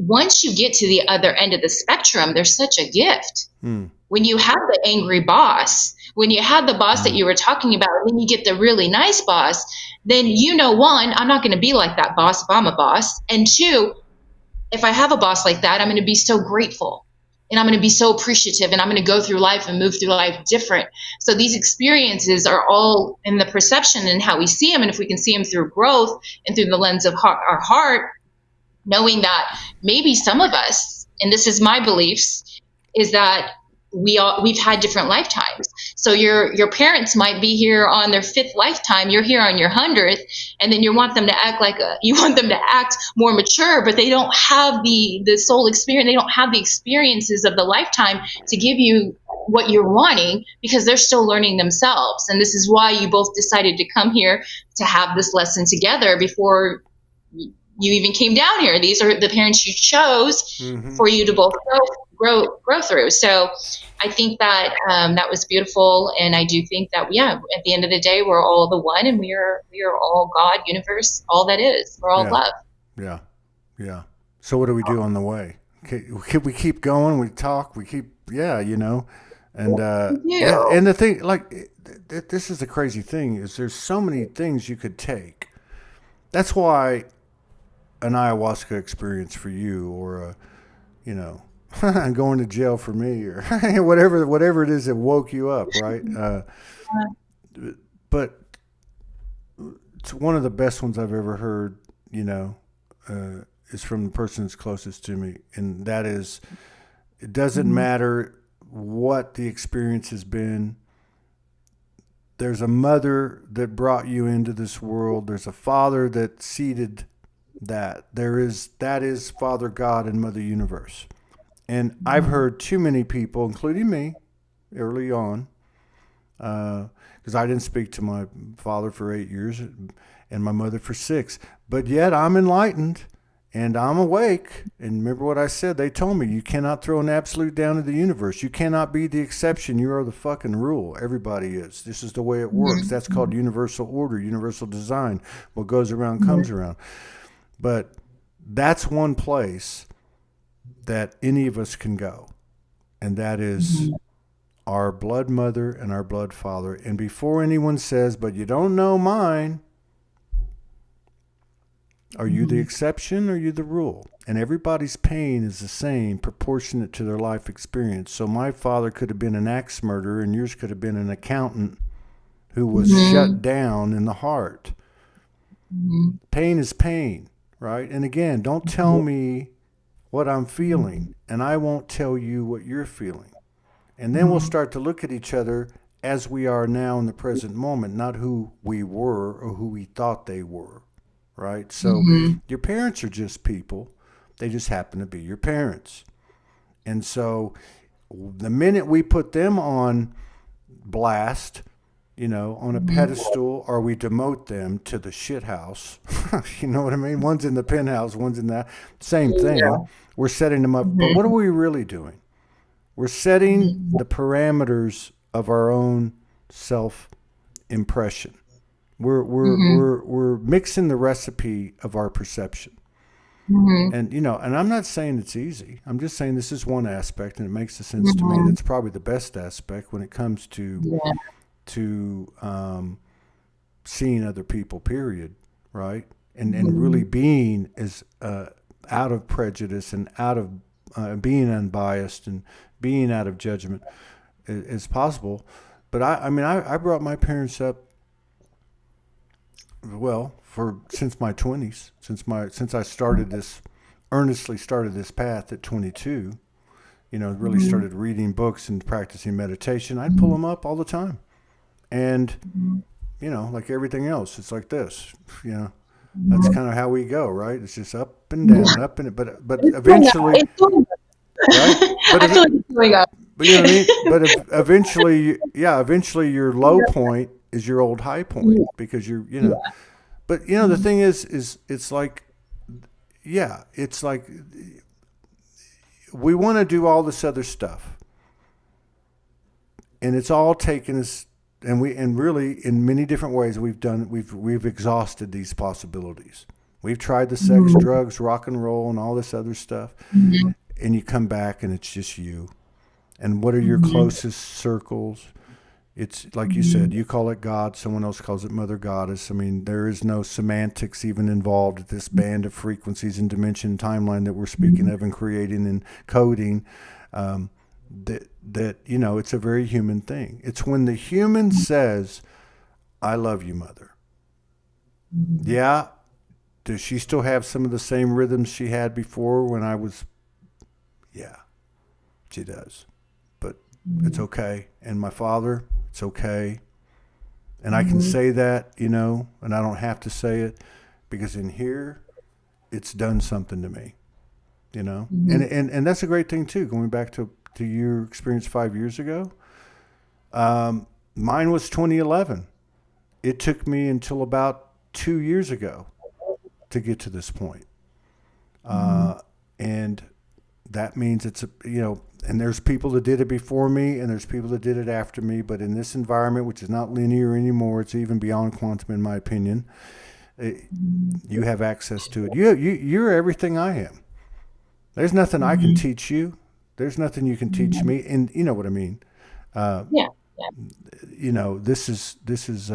once you get to the other end of the spectrum, there's such a gift. When you have the angry boss, when you have the boss that you were talking about, and then you get the really nice boss, then one, I'm not going to be like that boss if I'm a boss. And two, if I have a boss like that, I'm going to be so grateful and I'm going to be so appreciative and I'm going to go through life and move through life different. So these experiences are all in the perception and how we see them. And if we can see them through growth and through the lens of our heart, knowing that maybe some of us, and this is my beliefs, is that we've had different lifetimes. So your parents might be here on their 5th lifetime, you're here on your 100th, and then you want them to act more mature, but they don't have the soul experience, they don't have the experiences of the lifetime to give you what you're wanting, because they're still learning themselves. And this is why you both decided to come here to have this lesson together before you even came down here. These are the parents you chose for you to both grow through. So I think that that was beautiful, and I do think that at the end of the day, we're all the one, and we are all God, universe, all that is. We're all love. Yeah. So what do we do on the way? We keep going. We talk. We keep and and the thing, like, this is the crazy thing, is there's so many things you could take. That's why an ayahuasca experience for you, or going to jail for me, or whatever it is that woke you up, right? But it's one of the best ones I've ever heard, is from the person that's closest to me. And that is, it doesn't matter what the experience has been. There's a mother that brought you into this world. There's a father that seeded that. That is Father God and Mother Universe. And I've heard too many people, including me, early on, because I didn't speak to my father for 8 years and my mother for 6. But yet I'm enlightened and I'm awake. And remember what I said? They told me you cannot throw an absolute down to the universe. You cannot be the exception. You are the fucking rule. Everybody is. This is the way it works. That's called universal order, universal design. What goes around comes around. But that's one place that any of us can go, and that is our blood mother and our blood father. And before anyone says, but you don't know mine, are you the exception or are you the rule? And everybody's pain is the same, proportionate to their life experience. So my father could have been an axe murderer, and yours could have been an accountant who was shut down in the heart. Pain is pain, right? And again, don't tell me what I'm feeling, and I won't tell you what you're feeling. And then we'll start to look at each other as we are now in the present moment, not who we were or who we thought they were, right? So your parents are just people. They just happen to be your parents. And so the minute we put them on blast, on a pedestal, or we demote them to the shit house, you know what I mean? One's in the penthouse, one's in that. Same thing. Yeah. We're setting them up. But what are we really doing? We're setting the parameters of our own self-impression. We're mixing the recipe of our perception. And, and I'm not saying it's easy. I'm just saying this is one aspect, and it makes sense to me. That's probably the best aspect when it comes to seeing other people, period, right? And really being as out of prejudice and out of being unbiased and being out of judgment as possible. But I brought my parents up, since my 20s, since I earnestly started this path at 22, really started reading books and practicing meditation. I'd pull them up all the time. And, like everything else, it's like this, that's kind of how we go, right? It's just up and down, up and, but eventually, right? But I feel like it's going up. But you know what I mean? But eventually your low point is your old high point, because but the thing is it's like, it's like we want to do all this other stuff, and it's all taken us. And really, in many different ways, we've exhausted these possibilities. We've tried the sex, drugs, rock and roll, and all this other stuff. Mhm. And you come back and it's just you. And what are your Mhm. closest circles? It's like you said, Mhm. you call it God, someone else calls it Mother Goddess. I mean, there is no semantics even involved with this band of frequencies and dimension timeline that we're speaking of and creating and coding. Um, that it's a very human thing. It's when the human says, "I love you, Mother." Mhm. Yeah, does she still have some of the same rhythms she had before when I was? Yeah, she does. But it's Mhm. okay. And my father, it's okay. And I can Mhm. say that, and I don't have to say it because in here, it's done something to me, you know? And, Mhm. and, and that's a great thing, too, going back to your experience 5 years ago. Mine was 2011. It took me until about 2 years ago to get to this point. Mhm. And that means and there's people that did it before me and there's people that did it after me. But in this environment, which is not linear anymore, it's even beyond quantum, in my opinion. You have access to it. You're everything I am. There's nothing I can Mhm. teach you. There's nothing you can teach Mhm. me, and you know what I mean. Uh, Yeah. Yeah. this is it's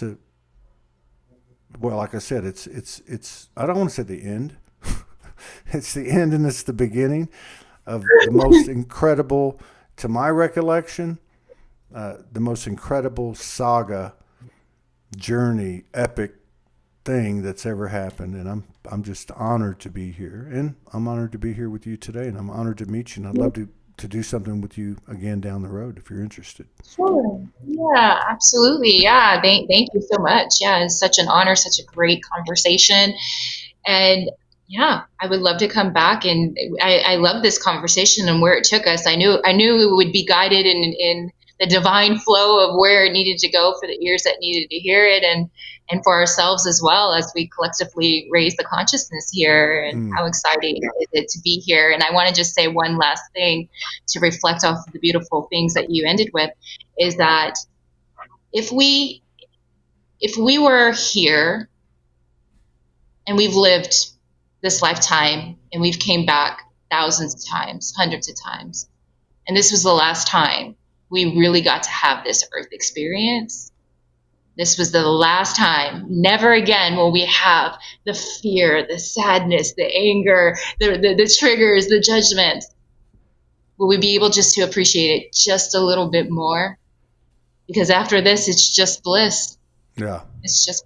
a well, like I said, it's I don't want to say the end. It's the end and it's the beginning of the most incredible, to my recollection, the most incredible saga, journey, epic thing that's ever happened. And I'm just honored to be here, and I'm honored to be here with you today, and I'm honored to meet you. And I'd love to do something with you again down the road if you're interested. Sure. Yeah, absolutely. Yeah. Thank you so much. Yeah, it's such an honor, such a great conversation. And yeah, I would love to come back, and I love this conversation and where it took us. I knew it would be guided in the divine flow of where it needed to go for the ears that needed to hear it, and for ourselves as well as we collectively raise the consciousness here. And Mm. how exciting is it to be here? And I want to just say one last thing to reflect off of the beautiful things that you ended with, is that if we if we were here and we've lived this lifetime and we've came back thousands of times, hundreds of times, and this was the last time we really got to have this earth experience. This was the last time. Never again will we have the fear, the sadness, the anger, the triggers, the judgment. Will we be able just to appreciate it just a little bit more? Because after this, it's just bliss. Yeah. It's just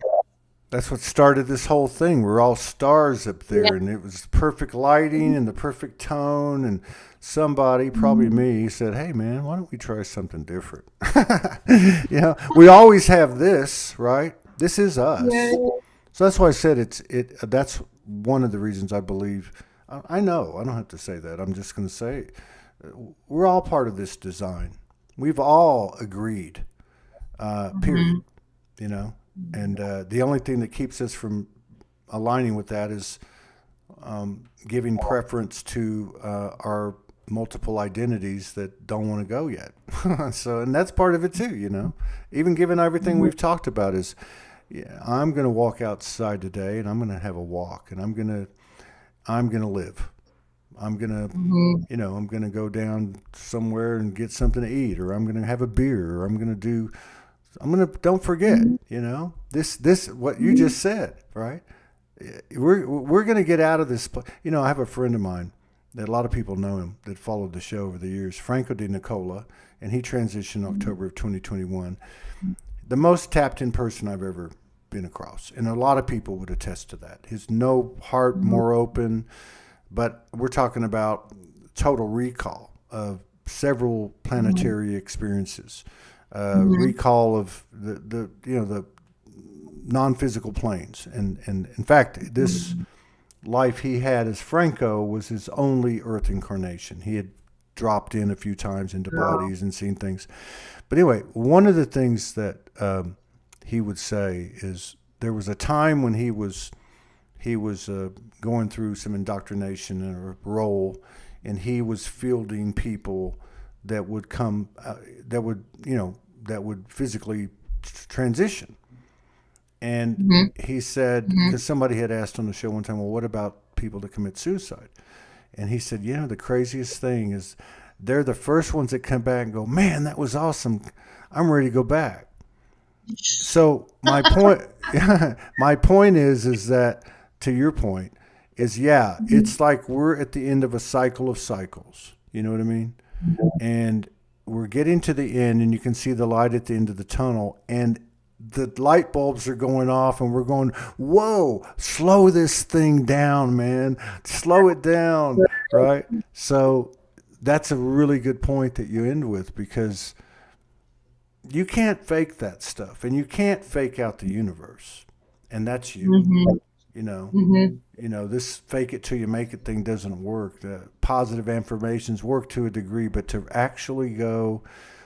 That's what started this whole thing. We're all stars up yeah. there, and it was perfect lighting and the perfect tone. And somebody, probably me, said, "Hey, man, why don't we try something different?" We always have this, right? This is Yeah. us. So that's why I said it. That's one of the reasons I believe. I know I don't have to say that. I'm just going to say we're all part of this design. We've all agreed. Period. Mhm. You know, and the only thing that keeps us from aligning with that is giving preference to our multiple identities that don't want to go yet. So, and that's part of it too. Even given everything we've talked about, is yeah, I'm going to walk outside today, and I'm going to have a walk, and I'm gonna live. I'm gonna Mhm. I'm gonna go down somewhere and get something to eat, or I'm gonna have a beer, or don't forget, this what you just said, right? We're gonna get out of this. I have a friend of mine that a lot of people know him that followed the show over the years, Franco de Nicola, and he transitioned October of 2021. The most tapped in person I've ever been across, and a lot of people would attest to that. His no heart, more open, but we're talking about total recall of several planetary experiences, Mhm. recall of the non-physical planes, and in fact, this Mhm. life he had as Franco was his only Earth incarnation. He had dropped in a few times into bodies and seen things, but anyway, one of the things that he would say is there was a time when he was going through some indoctrination and a role, and he was fielding people that would come, that would physically transition. And Mhm. he said, Mhm. because somebody had asked on the show one time, well, what about people that commit suicide? And he said, the craziest thing is they're the first ones that come back and go, man, that was awesome. I'm ready to go back. So my point, my point is that to your point is, Mhm. it's like we're at the end of a cycle of cycles. You know what I mean? And we're getting to the end, and you can see the light at the end of the tunnel, and the light bulbs are going off, and we're going, whoa, slow this thing down, man, slow it down, right? So that's a really good point that you end with, because you can't fake that stuff, and you can't fake out the universe, and that's you. Mhm. You know, Mhm. this fake it till you make it thing doesn't work. The positive affirmations work to a degree, but to actually go,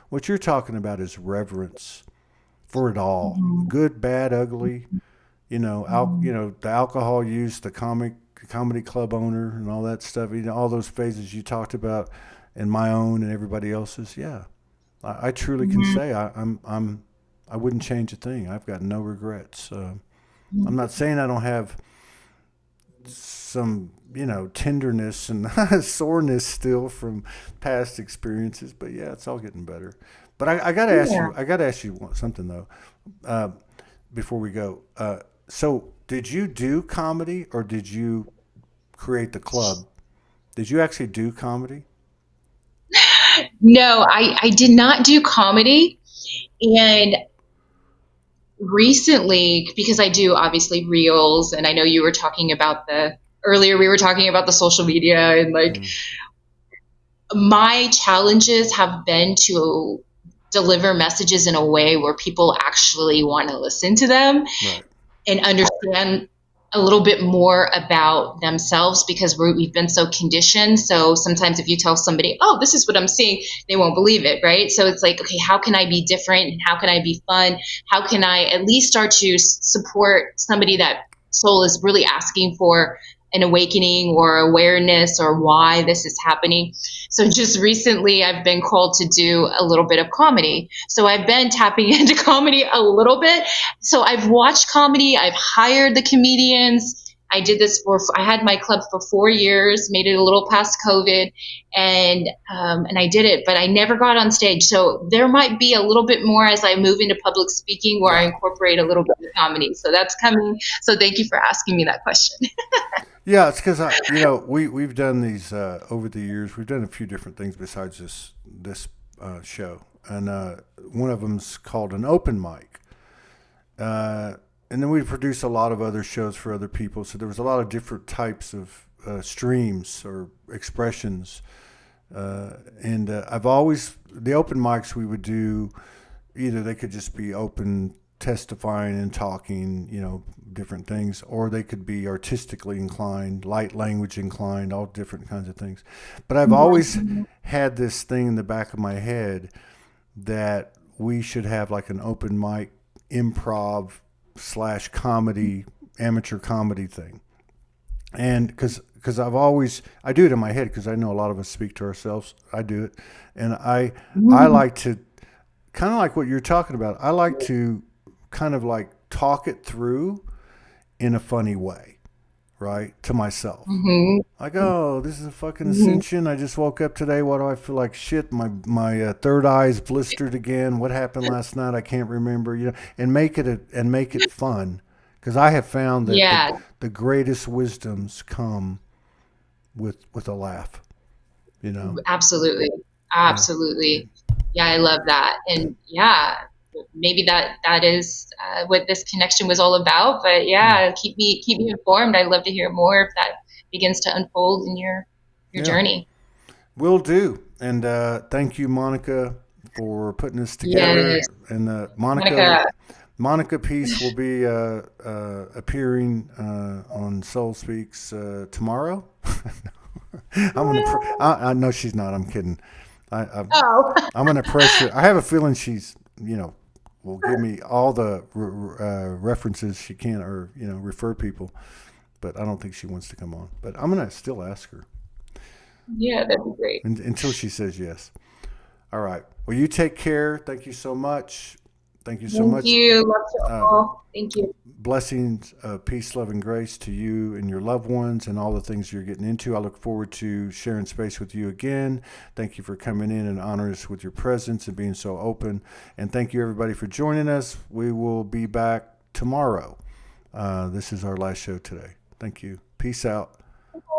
what you're talking about is reverence for it all, Mhm. good, bad, ugly. Mhm. The alcohol use, the comedy club owner, and all that stuff. All those phases you talked about, and my own and everybody else's. Yeah, I truly can Mhm. say I wouldn't change a thing. I've got no regrets. I'm Mhm. not saying I don't have some tenderness and soreness still from past experiences, but yeah, it's all getting better. But I got to ask Yeah. you, something though, uh, before we go. So did you do comedy, or did you create the club? Did you actually do comedy? No, I did not do comedy. And recently, because I do obviously reels, and I know you were talking about earlier we were talking about the social media, and like Mm, my challenges have been to deliver messages in a way where people actually want to listen to them right. and understand a little bit more about themselves, because we've been so conditioned. So sometimes if you tell somebody, oh, this is what I'm seeing, they won't believe it, right? So it's like, okay, how can I be different, and how can I be fun? How can I at least start to support somebody that soul is really asking for an awakening or awareness, or why this is happening? So just recently I've been called to do a little bit of comedy. So I've been tapping into comedy a little bit. So I've watched comedy, I've hired the comedians. I had my club for 4 years, made it a little past COVID, and I did it, but I never got on stage. So there might be a little bit more as I move into public speaking, where I Yeah. incorporate a little bit of comedy. So that's coming. So thank you for asking me that question. Yeah, it's because we've done these over the years. We've done a few different things besides this show, and one of them's called an open mic. Uh, and then we produce a lot of other shows for other people. So there was a lot of different types of streams or expressions. And I've always, the open mics we would do, either they could just be open testifying and talking, different things, or they could be artistically inclined, light language inclined, all different kinds of things. But I've always had this thing in the back of my head that we should have like an open mic improv slash comedy, amateur comedy thing. And because I do it in my head, because I know a lot of us speak to ourselves. I do it, and I like to, kind of like what you're talking about. I like to kind of like talk it through in a funny way, right, to myself. Mm-hmm. Like, oh, this is a fucking Mm-hmm. ascension. I just woke up today. Why do I feel like shit? My third eye's blistered again. What happened last night? I can't remember. And make it fun, because I have found that Yeah, the greatest wisdoms come with a laugh. You know. absolutely. Yeah. Absolutely. Yeah, I love that. And yeah, maybe that is what this connection was all about. But Hmm. yeah, keep me informed. I'd love to hear more if that begins to unfold in your Yeah. journey. Will do. And thank you, Monica, for putting this together. Yes, And Monica Monica. Monica Peace will be appearing on Soul Speaks tomorrow. I know she's not. I'm kidding. Oh, I'm gonna pressure. I have a feeling she's will give me all the references she can, or refer people. But I don't think she wants to come on. But I'm gonna still ask her yeah, that'd be great. until she says yes. All right. Well, you take care. Thank you so much. Thank you so Thank much. you. Love to all. Thank you. Blessings, peace, love, and grace to you and your loved ones and all the things you're getting into. I look forward to sharing space with you again. Thank you for coming in and honoring us with your presence and being so open. And thank you, everybody, for joining us. We will be back tomorrow. This is our last show today. Thank you. Peace out.